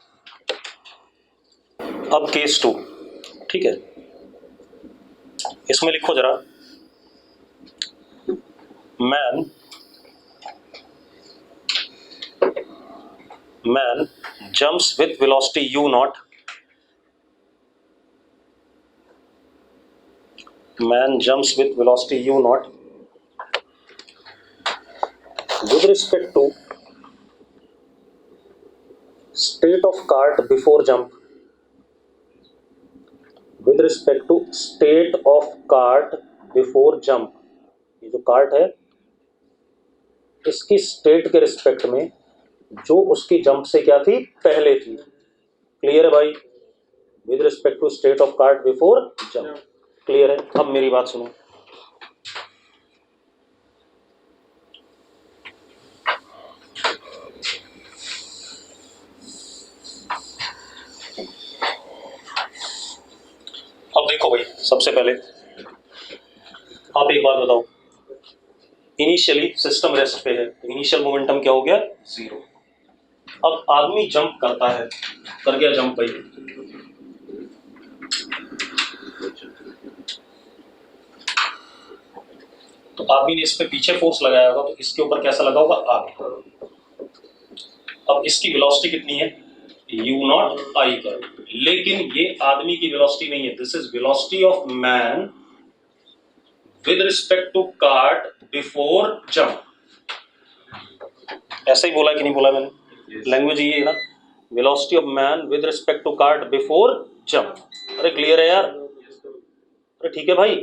अब केस 2, ठीक है, इसमें लिखो जरा, man jumps with velocity u naught, man jumps with velocity u naught with respect to state of cart before jump, with respect to state of cart before jump। ये जो कार्ट है इसकी स्टेट के रिस्पेक्ट में जो उसकी जंप से क्या थी, पहले थी। क्लियर है भाई? With respect to state of cart before jump. Clear है? अब मेरी बात सुनो, अब देखो भाई, सबसे पहले आप एक बात बताओ, इनिशियली सिस्टम रेस्ट पे है, इनिशियल मोमेंटम क्या हो गया, 0। अब आदमी जंप करता है, कर गया जंप भाई, तो आदमी ने इस पे पीछे फोर्स लगाया होगा, तो इसके ऊपर कैसा लगा होगा, आगे। अब इसकी वेलोसिटी कितनी है, u नॉट आई का, लेकिन ये आदमी की वेलोसिटी नहीं है, this is velocity of man with respect to cart before jump. ऐसा ही बोला कि नहीं बोला मैंने? लैंग्वेज ये है ना, velocity of man with respect to cart before jump. अरे क्लियर है यार? अरे ठीक है भाई।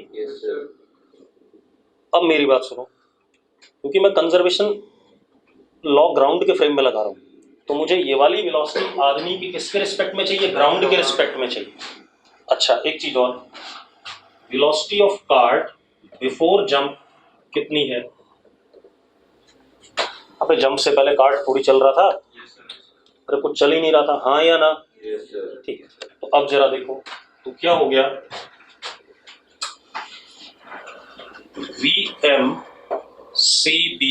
अब मेरी बात सुनो, क्योंकि मैं कंजर्वेशन लॉ ग्राउंड के फ्रेम में लगा रहा हूं, तो मुझे ये वाली वेलोसिटी आदमी की किसके रिस्पेक्ट में चाहिए, ग्राउंड के रिस्पेक्ट में चाहिए। अच्छा एक चीज और, velocity of cart before jump कितनी है? अबे जंप से पहले कार्ट थोड़ी चल रहा था, अरे कुछ चल ही नहीं रहा था, हाँ या ना? ठीक है, तो अब जरा देखो, तो क्या हो गया, Vm CB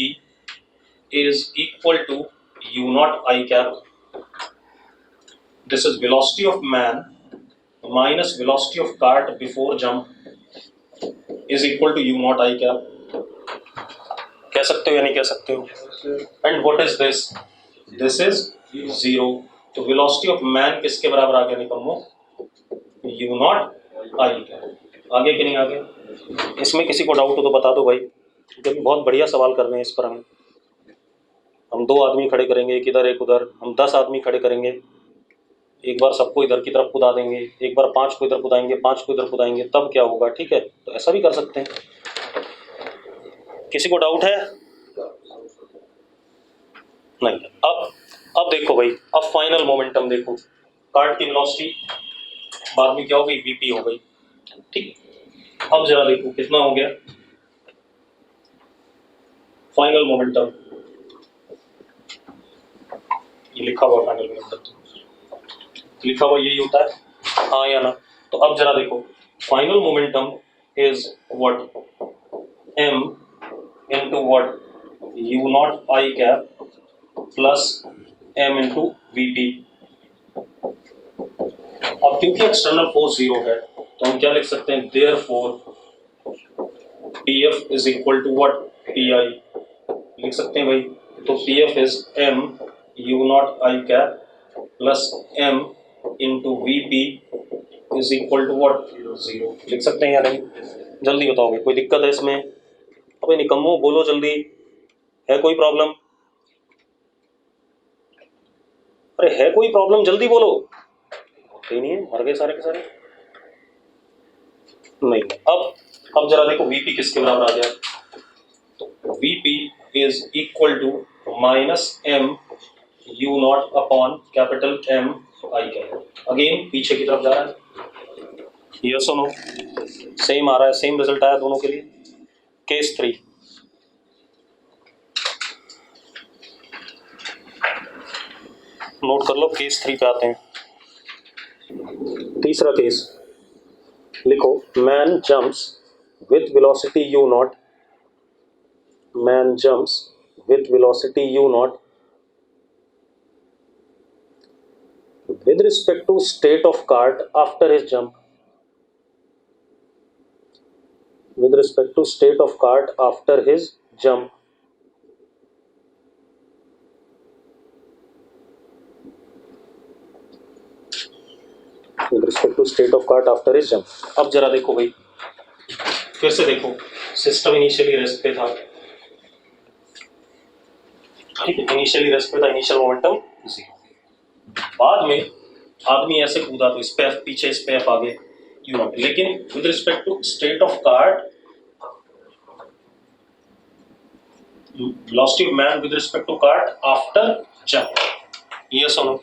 is equal to u naught I cap. This is velocity of man minus velocity of cart before jump is equal to u naught I cap. कह सकते हो या नहीं कह सकते हो? And what is this? This is 0. तो velocity of man किसके बराबर आ गया निकम्मो, u naught I cap। आगे कि नहीं आगे? इसमें किसी को डाउट हो तो बता दो भाई, क्योंकि बहुत बढ़िया सवाल कर रहे हैं इस पर। हम 2 आदमी खड़े करेंगे, एक इधर एक उधर, हम 10 आदमी खड़े करेंगे, एक बार सबको इधर की तरफ कुदा देंगे, एक बार 5 को इधर कुदाएंगे, 5 को इधर कुदाएंगे, तब क्या होगा? ठीक है, तो ऐसा भी कर सकते हैं। किसी को डाउट है? नहीं। अब देखो भाई, अब फाइनल मोमेंटम देखो, कार्ट की वेलोसिटी बाद में क्या हो गई, वीपी हो गई। ठीक, अब जरा देखो कितना हो गया फाइनल मोमेंटम, ये लिखा हुआ फाइनल मोमेंटम, लिखा हुआ यही होता है, हाँ या ना? तो अब जरा देखो, final momentum is what, m into what, u naught I cap plus m into vp। अब क्योंकि एक्सटर्नल फोर्स 0 है, तो हम क्या लिख सकते हैं, therefore pf is equal to what, pi लिख सकते हैं भाई। तो pf is m u naught I cap plus m into vp is equal to what, 0 लिख सकते हैं या नहीं? जल्दी बताओगे, कोई दिक्कत है इसमें? अबे निकम्मो बोलो जल्दी, है कोई प्रॉब्लम? अरे है कोई प्रॉब्लम, जल्दी बोलो। होते ही नहीं है, मर गए सारे के सारे। नहीं, अब जरा देखो वीपी किसके बराबर आ गया, तो vp is equal to minus M you naught upon capital m i cap. Again पीछे की तरफ जा रहा है, यस और नो? सेम आ रहा है, सेम रिजल्ट आया दोनों के लिए। केस 3, नोट कर लो, केस 3 पे आते हैं। तीसरा केस लिखो, man jumps with velocity u not, man jumps with velocity u not with respect to state of cart after his jump, with respect to state of cart after his jump, with respect to state of cart after his jump। अब जरा देखो भाई, फिर से देखो, सिस्टम इनिशियली रेस्ट पे था, ठीक है, इनिशियली रेस्ट पे था, इनिशियल मोमेंटम 0, बाद में आदमी ऐसे कूदा तो इस पे F पीछे, इस पे F आगे यू नॉट, लेकिन with respect to state of cart, velocity of man with respect to cart after jump, yes और नो,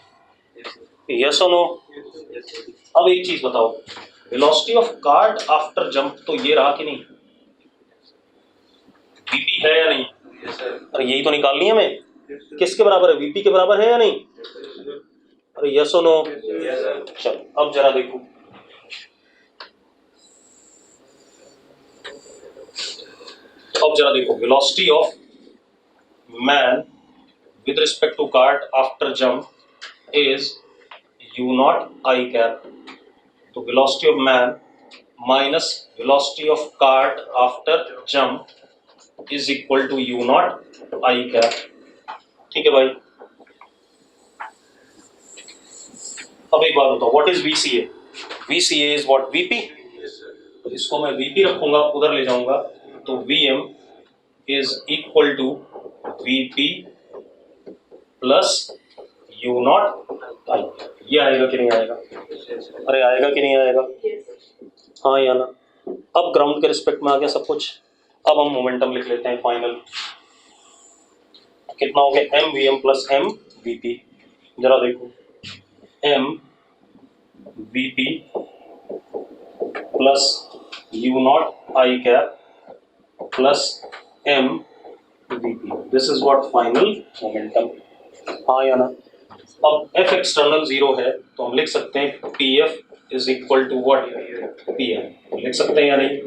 यस और नो। अब एक चीज बताओ, velocity of cart after jump तो ये रहा कि नहीं, वीपी है या नहीं? अरे यही तो निकालनी है हमें, किसके बराबर है, वीपी के बराबर है या नहीं? अरे यस और नो। चलो अब जरा देखो, अब जरा देखो, velocity of man with respect to cart after jump is u naught I cap, तो velocity of man minus velocity of cart after jump is equal to u naught I cap, ठीक है भाई। अब एक बात बताओ, what is VCA? VCA is what? VP, तो इसको मैं VP रखूंगा, उधर ले जाऊंगा, तो VM is equal to VP plus u naught I, ये आएगा कि नहीं आएगा? अरे आएगा कि नहीं आएगा? हाँ या ना? अब ग्राउंड के रिस्पेक्ट में आ गया सब कुछ। अब हम मोमेंटम लिख लेते हैं फाइनल, कितना हो गया, m v m plus m v p. जरा देखो, m v p plus u naught I cap plus m v p, this is what final momentum, हाँ या ना? अब एफ एक्सटर्नल 0 है तो हम लिख सकते हैं p f is equal to what, p m, लिख सकते हैं या नहीं?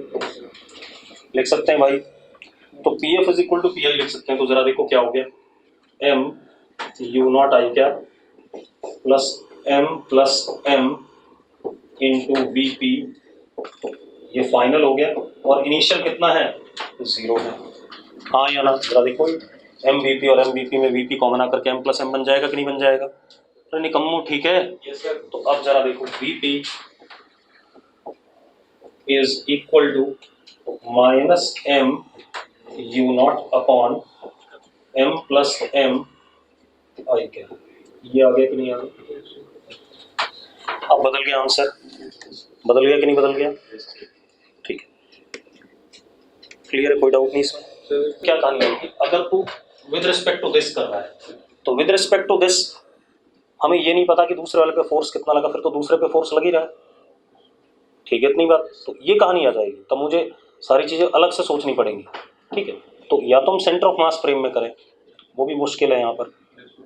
लिख सकते हैं भाई, तो p f is equal to p i लिख सकते हैं। तो जरा देखो क्या हो गया, m you naught I cap plus m into v p, ये फाइनल हो गया, और इनिशियल कितना है, 0 है, हाँ या ना? जरा देखो, एम वी पी और एम वी पी में वी पी कॉमन आकर के एम प्लस एम बन जाएगा कि नहीं बन जाएगा? तो निकम्मो, ठीक है। तो अब जरा देखो, V P is equal to minus M you naught upon M plus M I के, ये आ गया कि नहीं आ गया? अब बदल गया आंसर, बदल गया कि नहीं बदल गया? ठीक है, क्लियर है, कोई डाउट नहीं इसमें? क्या कहानी है, अगर तू विद रिस्पेक्ट टू दिस कर रहा है, तो विद रिस्पेक्ट टू दिस हमें ये नहीं पता कि दूसरे वाले पे फोर्स कितना लगा, फिर तो दूसरे पे फोर्स लग ही रहा है, ठीक है, इतनी बात, तो ये कहानी आ जाएगी, तब मुझे सारी चीज़ें अलग से सोचनी पड़ेंगी, ठीक है। तो या तो हम सेंटर ऑफ मास फ्रेम में करें, वो भी मुश्किल है यहाँ पर,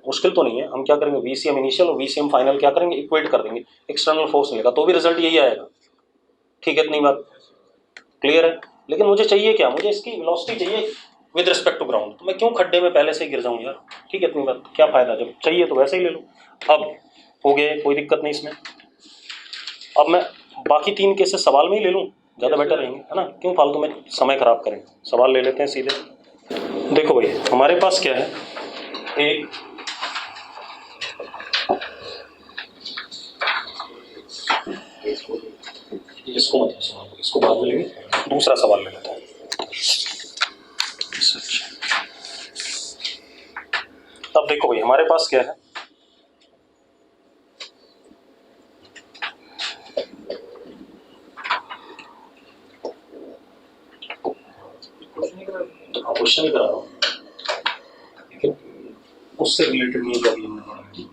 मुश्किल तो नहीं है, हम क्या करेंगे, VCM इनिशियल और VCM फाइनल क्या करेंगे, इक्वेट कर देंगे, एक्सटर्नल फोर्स मिलेगा तो भी रिजल्ट यही आएगा, ठीक है, इतनी बात क्लियर है। लेकिन मुझे चाहिए क्या, मुझे इसकी वेलोसिटी चाहिए विद रिस्पेक्ट टू ग्राउंड, तो मैं क्यों खड्डे में पहले से ही गिर जाऊँ यार, ठीक है, इतनी बात, क्या फायदा, जब चाहिए तो वैसे ही ले लो। अब हो गए, कोई दिक्कत नहीं इसमें। अब मैं बाकी 3 केसेस सवाल में ही ले लूँ, ज़्यादा बेटर रहेंगे, है ना, क्यों फालतू में समय खराब करें, सवाल ले लेते हैं सीधे। देखो भाई, हमारे पास क्या है, एक इसको मत सवाल, इसको बाद में लेंगे, दूसरा सवाल ले लेते हैं। अब देखो भाई, हमारे पास क्या है, क्वेश्चन ही करा रहा हूँ, लेकिन उससे रिलेटेड नहीं है, हमने पढ़ा है।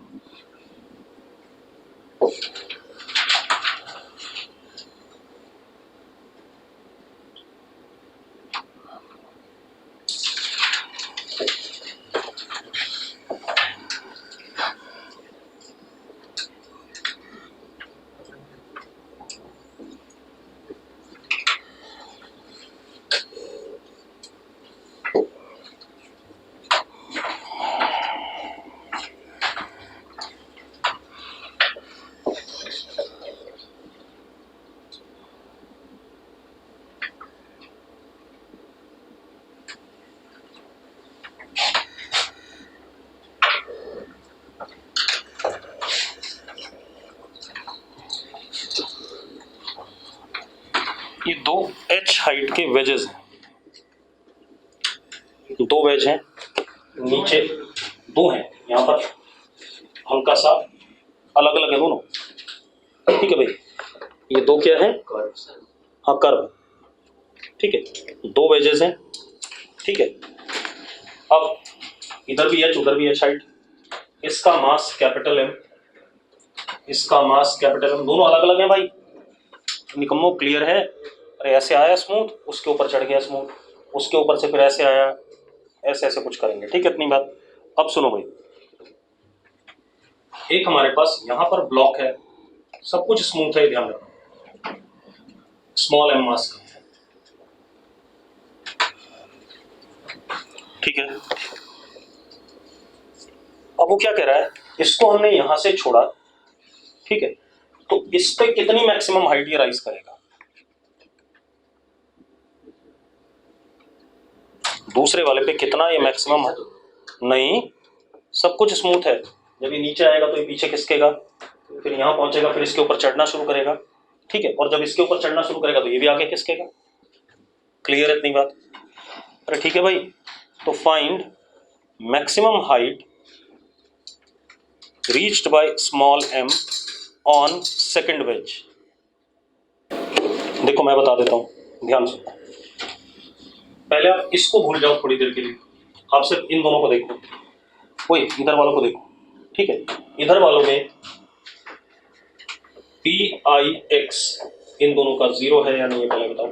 के वेजेस हैं, दो वेज हैं, नीचे दो हैं, यहाँ पर हल्का सा अलग अलग है दोनों, ठीक है भाई। ये दो क्या है, हाँ कर्व, ठीक है, दो वेजेस हैं, ठीक है। अब इधर भी एच उधर भी एच हाइट, इसका मास कैपिटल एम, इसका मास कैपिटल एम, दोनों अलग अलग हैं भाई। निकम्मो क्लियर है? अरे ऐसे आया स्मूथ, उसके ऊपर चढ़ गया स्मूथ, उसके ऊपर से फिर ऐसे आया, ऐसे ऐसे कुछ करेंगे, ठीक है, इतनी बात। अब सुनो भाई, एक हमारे पास यहां पर ब्लॉक है, सब कुछ स्मूथ है, ध्यान रखना, स्मॉल एम मास का, ठीक है। अब वो क्या कह रहा है, इसको हमने यहां से छोड़ा, ठीक है, तो इस पे कितनी मैक्सिमम हाइट ये राइज करेगा, दूसरे वाले पे कितना ये मैक्सिमम है? नहीं, सब कुछ स्मूथ है, जब ये नीचे आएगा तो ये पीछे खिसकेगा, फिर यहां पहुंचेगा, फिर इसके ऊपर चढ़ना शुरू करेगा, ठीक है, और जब इसके ऊपर चढ़ना शुरू करेगा तो ये भी आगे खिसकेगा। क्लियर है इतनी बात? अरे ठीक है भाई, तो find maximum height reached by small m on second wedge. देखो मैं बता देता हूं, ध्यान से, पहले आप इसको भूल जाओ थोड़ी देर के लिए, आप सिर्फ इन दोनों को देखो, वही इधर वालों को देखो, ठीक है। इधर वालों में पी आई एक्स इन दोनों का जीरो है या नहीं, ये पहले बताओ।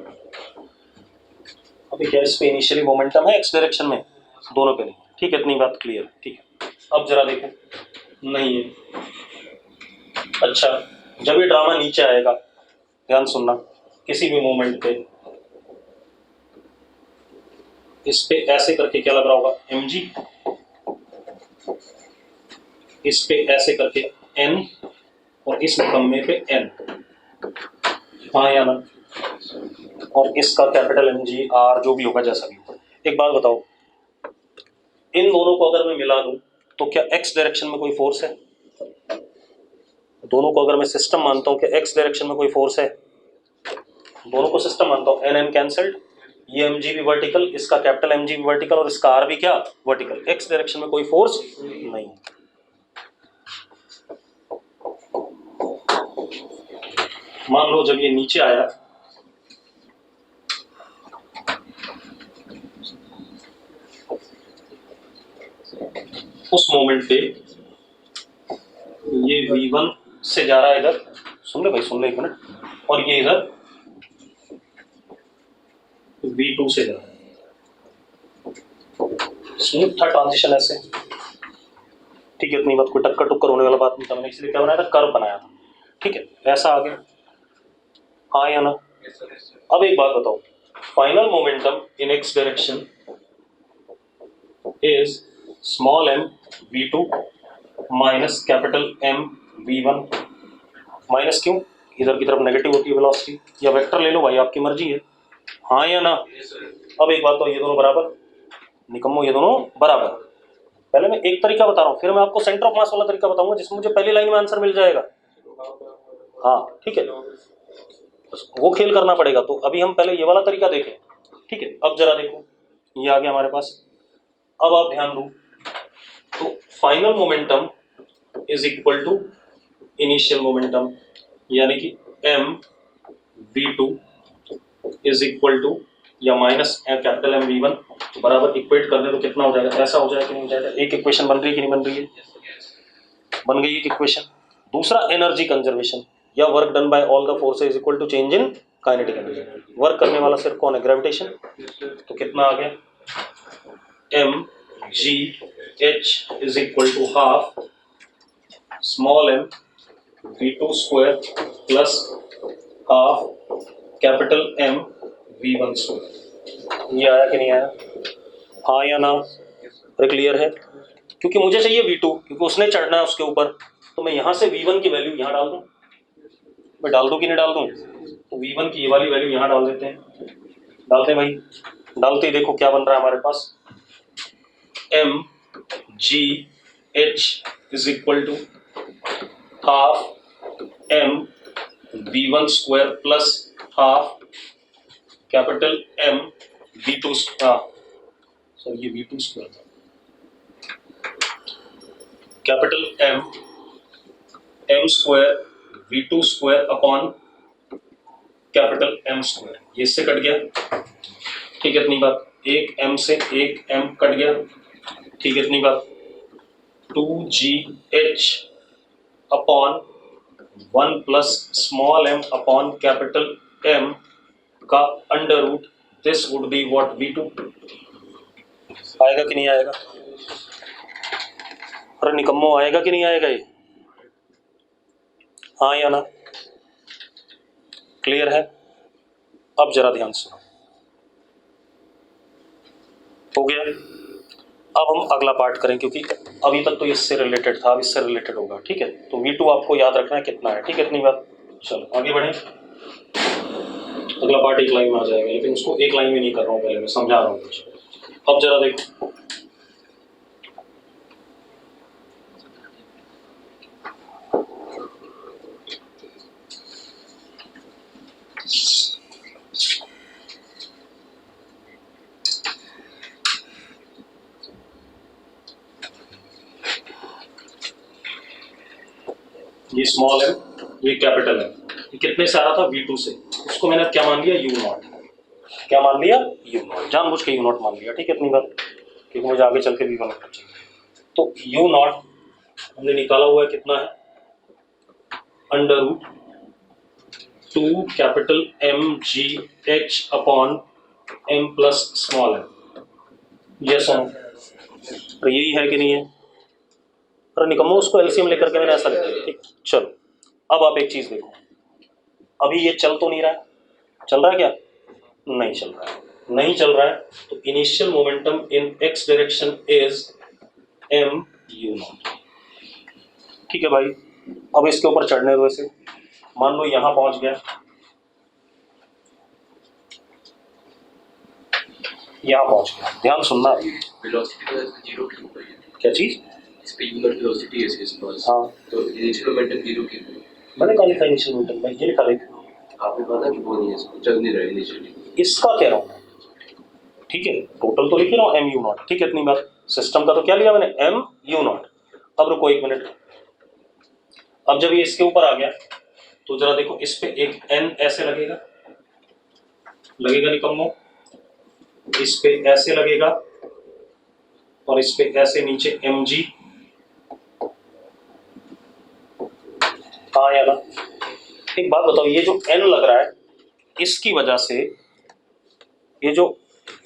अभी क्या इस पे इनिशियली मोमेंटम है एक्स डायरेक्शन में, दोनों पे नहीं, ठीक है, इतनी बात क्लियर, ठीक है। अब जरा देखो, नहीं है, अच्छा, जब ये ड्रामा नीचे आएगा, ध्यान सुनना, किसी भी मोमेंट पे इस पे ऐसे करके क्या लग रहा होगा, एम जी, इस पे ऐसे करके एन, और इस निकम्मे पे एन, हाँ या ना, और इसका कैपिटल एम जी आर जो भी होगा, जैसा भी होगा। एक बात बताओ, इन दोनों को अगर मैं मिला दूं तो क्या एक्स डायरेक्शन में कोई फोर्स है? दोनों को अगर मैं सिस्टम मानता हूं, क्या एक्स डायरेक्शन में कोई फोर्स है? दोनों को सिस्टम मानता हूं, एन एन कैंसल्ड, ये एम जी भी वर्टिकल, इसका कैपिटल एम जी भी वर्टिकल, और इसका आर भी क्या, वर्टिकल। एक्स डायरेक्शन में कोई फोर्स नहीं। मान लो जब ये नीचे आया, उस मोमेंट पे ये V1 से जा रहा है इधर, सुन ले भाई, सुन ले एक मिनट, और ये इधर V2 से जा रहा है, स्मूथ था ट्रांजिशन ऐसे, ठीक है, इतनी बात, कोई टक्कर टुक्कर होने वाला बात नहीं था, मैंने इसलिए क्या बनाया था, कर्व बनाया था, ठीक है, ऐसा आ गया, हाँ या ना। अब एक बात बताओ, final momentum in x direction is small m V2 minus capital m V1, minus क्यों, इधर की तरफ नेगेटिव होती है वेलोसिटी, या वेक्टर ले लो भाई, आपकी मर्जी है, हाँ या ना। अब एक बात तो, ये दोनों बराबर, निकम्मो ये दोनों बराबर। पहले मैं एक तरीका बता रहा हूँ, फिर मैं आपको सेंटर ऑफ मास वाला तरीका बताऊंगा जिसमें मुझे पहली लाइन में आंसर मिल जाएगा, हाँ ठीक है, वो खेल करना पड़ेगा। तो अभी हम पहले ये वाला तरीका देखें, ठीक है। अब जरा देखो, ये आ गया हमारे पास, अब आप ध्यान दो, तो final momentum is equal to initial momentum, यानी कि m V2 is equal to या माइनस कैपिटल एम V1 बराबर, इक्वेट कर दे तो कितना हो जाएगा, ऐसा हो जाएगा कि नहीं हो जाएगा? एक इक्वेशन बन रही है कि नहीं बन रही है? बन गई एक इक्वेशन। दूसरा एनर्जी कंजर्वेशन या work done by all the forces is equal to change in kinetic energy. Work करने वाला सिर्फ कौन है? ग्रेविटेशन। तो कितना आ गया, m ji H is equal to half small m V2 square plus half capital m V1 square. ये आया कि नहीं आया, हाँ या ना? अरे क्लियर है, क्योंकि मुझे चाहिए V2, क्योंकि उसने चढ़ना है उसके ऊपर, तो मैं यहाँ से V1 की वैल्यू यहाँ डाल दूँ, मैं डाल दूँ कि नहीं डाल दूँ? तो V1 की ये वाली वैल्यू यहाँ डाल देते हैं, डालते हैं भाई, डालते ही देखो क्या बन रहा है हमारे पास, M ji H is equal to half M V1 square plus half capital M V2 sir ये V2 स्क्वायर था, capital M square V2 square upon capital M square, ये इससे कट गया, ठीक है इतनी बात, एक M से एक M कट गया, ठीक है इतनी बात, 2GH upon 1 plus small m upon capital M का under root, this would be what V2। आएगा कि नहीं आएगा? अरे निकम्मो आएगा कि नहीं आएगा ये? हाँ या ना? क्लियर है? अब जरा ध्यान सुनो, हो गया। अब हम अगला पार्ट करें, क्योंकि अभी तक तो इससे रिलेटेड था, अब इससे रिलेटेड होगा, ठीक है। तो V2 आपको याद रखना है कितना है, ठीक है इतनी बात। चलो आगे बढ़े, अगला पार्ट एक लाइन में आ जाएगा, लेकिन उसको एक लाइन में नहीं कर रहा हूँ, पहले मैं समझा रहा हूँ कुछ। अब जरा देखो, ये स्मॉल है, ये कैपिटल है, ये कितने से आ रहा था? V2 से, उसको मैंने क्या मान लिया? U0। क्या मान लिया? U0, जानबूझ के U0 मान लिया, ठीक है इतनी बात, क्योंकि मुझे आगे चल के V1 चाहिए। तो U0 हमने निकाला हुआ है, कितना है? Under root 2 capital MGH upon M plus small m। Yes और नो? यही है कि नहीं है? अरे निकम्मो, उसको एलसीएम लेकर के मैंने ऐसा लिख दिया, ठीक। चलो अब आप एक चीज देखो, अभी ये चल तो नहीं रहा है, चल रहा है क्या? नहीं चल रहा है, नहीं चल रहा है, तो initial momentum in x direction is mu0, ठीक है भाई। अब इसके ऊपर चढ़ने दो इसे, मान लो यहां पहुंच गया, यहां पहुंच गया, ध्यान सुनना, वेलोसिटी तो जीरो की ऊपर है, क्या चीज? इस पे यूलर वेलोसिटी है इसके पास। हाँ तो इनिशियल मोमेंटम जीरो की ऊपर। मैंने कहा लिखा इनिशियल मोमेंटम, भाई ये लिखा देखो, आपने कहा था कि वो नहीं है, इसको चल नहीं रहा इनिशियली। इसका कह रहा हूँ, ठीक है टोटल तो लिख रहा हूँ mu0, ठीक है इतनी बात। सिस्टम का तो क्या लिया मैंने? mu0। अब रुको एक मिनट, अब जब ये इसके ऊपर आ गया तो जरा देखो, इस पे एक n ऐसे लगेगा, लगेगा निकम्मो, इस पे ऐसे लगेगा, और इस पे ऐसे नीचे mg, हाँ या ना? एक बात बताओ, ये जो n लग रहा है, इसकी वजह से ये जो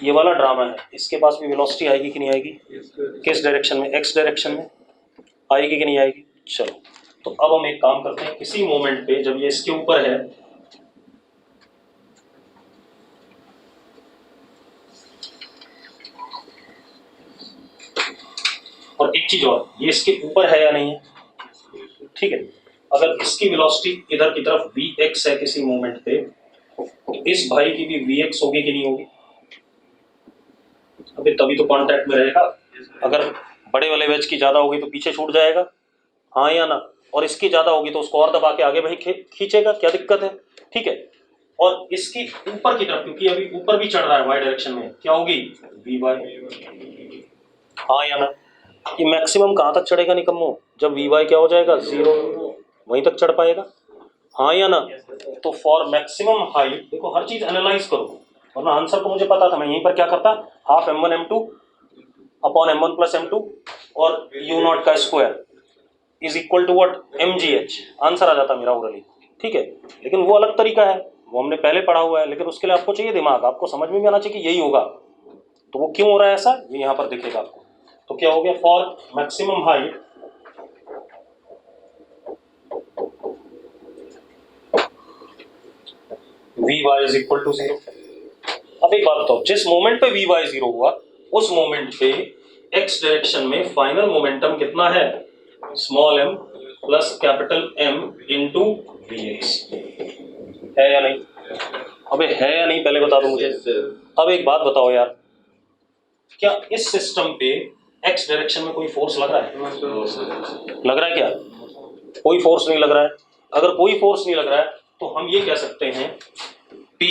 ये वाला ड्रामा है, इसके पास भी वेलोसिटी आएगी कि नहीं आएगी? किस डायरेक्शन में? x डायरेक्शन में आएगी कि नहीं आएगी? चलो तो अब हम एक काम करते हैं, किसी मोमेंट पे जब ये इसके ऊपर है, और एक चीज और, ये इसके ऊपर है या नहीं है? ठीक है, अगर इसकी वेलोसिटी इधर की तरफ vx है किसी मोमेंट पे, तो इस भाई की भी vx होगी कि नहीं होगी? अबे तभी तो कांटेक्ट में रहेगा। अगर बड़े वाले वेज की ज्यादा होगी तो पीछे छूट जाएगा, हाँ या ना? और इसकी ज्यादा होगी तो उसको और दबा के आगे भाई खींचेगा, क्या दिक्कत है? ठीक है, और इसकी ऊपर की तरफ, क्योंकि अभी ऊपर भी चढ़ रहा है वाई डायरेक्शन में, क्या होगी? वी वाई, हाँ या ना? ये मैक्सिमम कहाँ तक चढ़ेगा निकम्मो? जब वी वाई क्या हो जाएगा? 0, वहीं तक चढ़ पाएगा, हाँ या ना? तो फॉर मैक्सिमम हाइट, देखो हर चीज एनालाइज करो, वरना आंसर तो मुझे पता था, मैं यहीं पर क्या करता, half m1 m2 upon m1 plus m2 और u0 का square is equal to what? mgh, answer आ जाता मेरा ओरली, ठीक है। लेकिन वो अलग तरीका है, वो हमने पहले पढ़ा हुआ है, लेकिन उसके लिए आपको चाहिए दिमाग, आपको समझ में भी आना चाहिए कि यही होगा। तो वो क्यों हो रहा है ऐसा, ये यहाँ पर दिखेगा आपको। तो क्या हो गया? For maximum height v y is equal to 0। अब एक बात बताओ, जिस मोमेंट पे वी वाई 0 हुआ, उस मोमेंट पे x डायरेक्शन में फाइनल मोमेंटम कितना है? Small m plus capital M into vx, है या नहीं? अबे है या नहीं पहले बता दो मुझे। अब एक बात बताओ यार, क्या इस सिस्टम पे x डायरेक्शन में कोई फोर्स लग रहा है? लग रहा है क्या? कोई फोर्स नहीं लग रहा है। अगर कोई फोर्स नहीं लग रहा है तो हम ये कह सकते हैं P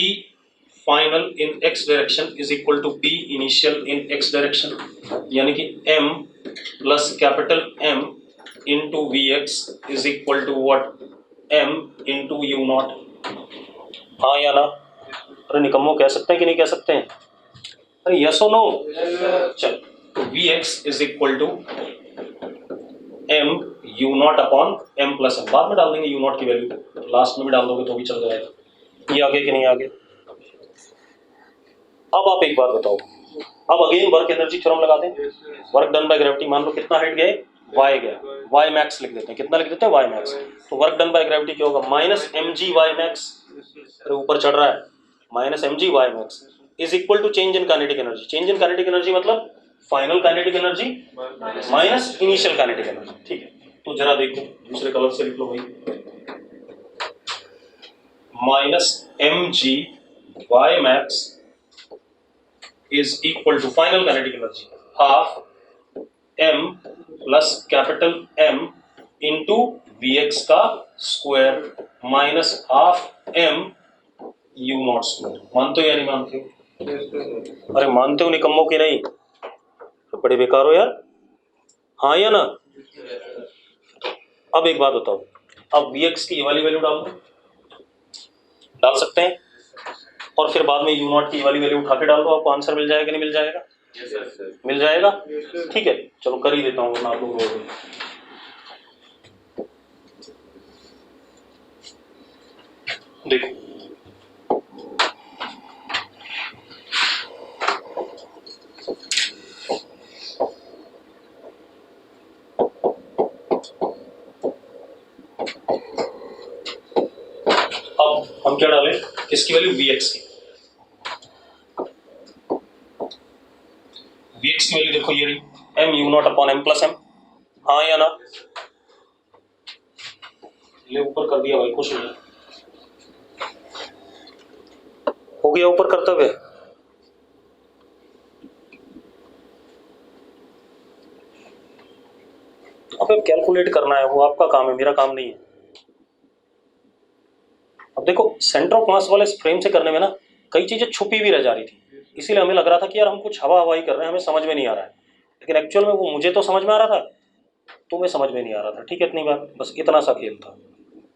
final in x direction is equal to p initial in x direction, यानी कि m plus capital M into Vx is equal to what, m into u naught. हाँ या ना? अरे निकम्मो कह सकते हैं कि नहीं कह सकते हैं? अरे यस और नो? चल, तो Vx is equal to m u naught upon m plus m। बाद में डाल देंगे यू नॉट की वैल्यू, लास्ट में भी डाल दोगे तो भी चल जाएगा। ये आगे कि नहीं आगे? अब आप एक बात बताओ, अब अगेन वर्क एनर्जी थ्योरम लगा दें। वर्क डन बाय ग्रेविटी, मान लो कितना हाइट गए, y गया, y मैक्स लिख देते हैं। कितना लिख देते हैं? y max. तो वर्क डन बाय ग्रेविटी क्या होगा? Minus M G Y max, अरे ऊपर चढ़ रहा है, minus M G Y max is equal to change in kinetic energy. Change in kinetic energy मतलब final kinetic energy minus initial kinetic energy. ठीक है, तो जरा देखो दूसरे कलर से लिख लो भाई, minus M G Y max is equal to final kinetic energy half m plus capital M into Vx का square minus half m u not square. मानते हो या नहीं मानते हो? अरे मानते हो निकम्मो की नहीं? तो बड़े बेकार हो यार। हाँ या ना? अब एक बात बताओ, अब Vx की ये वाली वैल्यू डाल सकते हैं, और फिर बाद में यू नॉट की वाली वैल्यू उठा के डाल दो, आपको आंसर मिल जाएगा कि नहीं मिल जाएगा? मिल जाएगा। ठीक है, चलो कर ही देता हूँ वरना आप लोग रोज। देखो अब हम क्या डालें, किसकी वैल्यू? Vx की। Vx की वैल्यू देखो ये रही, m u naught upon m plus m। हाँ या ना? ले ऊपर कर दिया भाई, कुछ नहीं हो गया ऊपर करते हुए। अब कैलकुलेट करना है, वो आपका काम है, मेरा काम नहीं है। अब देखो सेंटर ऑफ मास वाले फ्रेम से करने में ना कई चीजें छुपी भी रह जा रही थी, इसीलिए हमें लग रहा था कि यार हम कुछ हवा हवाई कर रहे हैं, हमें समझ में नहीं आ रहा है, लेकिन एक्चुअल में वो मुझे तो समझ में आ रहा था, तुम्हें समझ में नहीं आ रहा था। ठीक है, इतनी बात, बस इतना सा खेल था।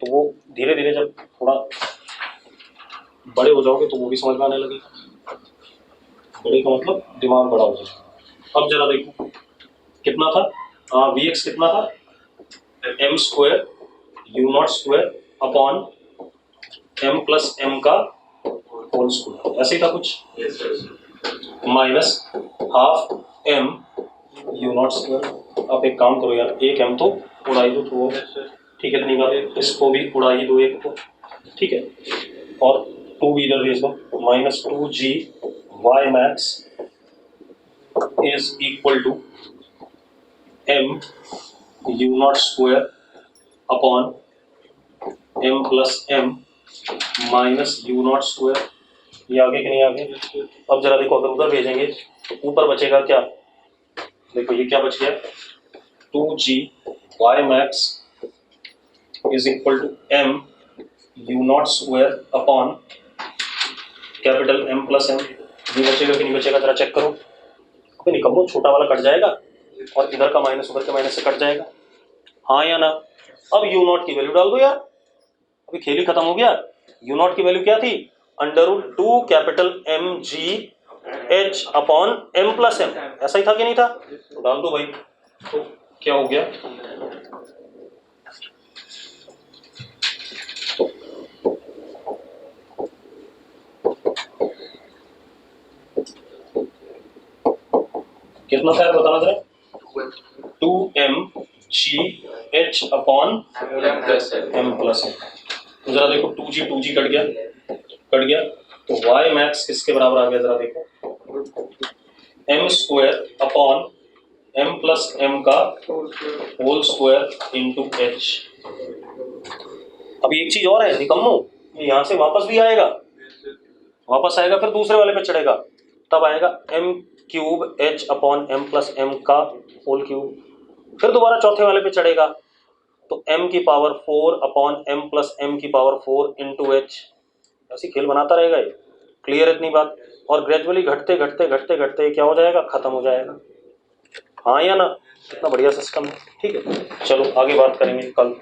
तो वो धीरे धीरे जब थोड़ा बड़े हो जाओगे तो वो भी समझ में आने लगेगा। बड़े का मतलब दिमाग बड़ा हो जाएगा। अब जरा देखो कितना था, Vx कितना था? m square you naught square upon m plus m का होल स्क्वायर, ऐसे ही था कुछ, minus half m u naught square. अब एक काम करो यार, एक m तो उड़ा ही दो तो, ठीक है, इतनी बात, इसको भी उड़ा ही दो एक को, ठीक है, और 2 भी इधर भेज दो, minus 2g y max is equal to m u naught square upon m plus m minus u naught square. ये आगे कि नहीं आगे? अब जरा देखो, अगर उधर भेजेंगे तो ऊपर बचेगा क्या? देखो ये क्या बच गया, 2g y max is equal to m u naught square upon capital M plus m। ये बचेगा कि नहीं बचेगा? जरा चेक करो। अबे निकम्मो, छोटा वाला कट जाएगा और इधर का माइनस उधर के माइनस से कट जाएगा। हाँ या ना? अब यू नॉट की वैल्यू डाल दो यार, अभी खेल ही खत्म हो गया। यू नॉट की वैल्यू क्या थी? √2 capital M G H upon M plus M, ऐसा ही था कि नहीं था? तो डाल दो भाई। तो क्या हो गया, कितना था बताना जरा? 2M G H upon M plus M। तो जरा देखो 2G कट गया, तो y मैक्स किसके बराबर आ गया? जरा देखो, m square upon m plus m का होल स्क्वायर इंटू h। अब एक चीज और है निकम्मो, ये यहाँ से वापस भी आएगा, वापस आएगा फिर दूसरे वाले पे चढ़ेगा, तब आएगा m cube h upon m plus m का होल क्यूब, फिर दोबारा चौथे वाले पे चढ़ेगा तो m की power 4 upon m plus m की पावर 4 इंटू h। ऐसी खेल बनाता रहेगा ये। क्लियर है इतनी बात? और ग्रेजुअली घटते घटते घटते घटते क्या हो जाएगा, खत्म हो जाएगा। हाँ या ना? कितना बढ़िया सिस्टम है। ठीक है, चलो आगे बात करेंगे कल।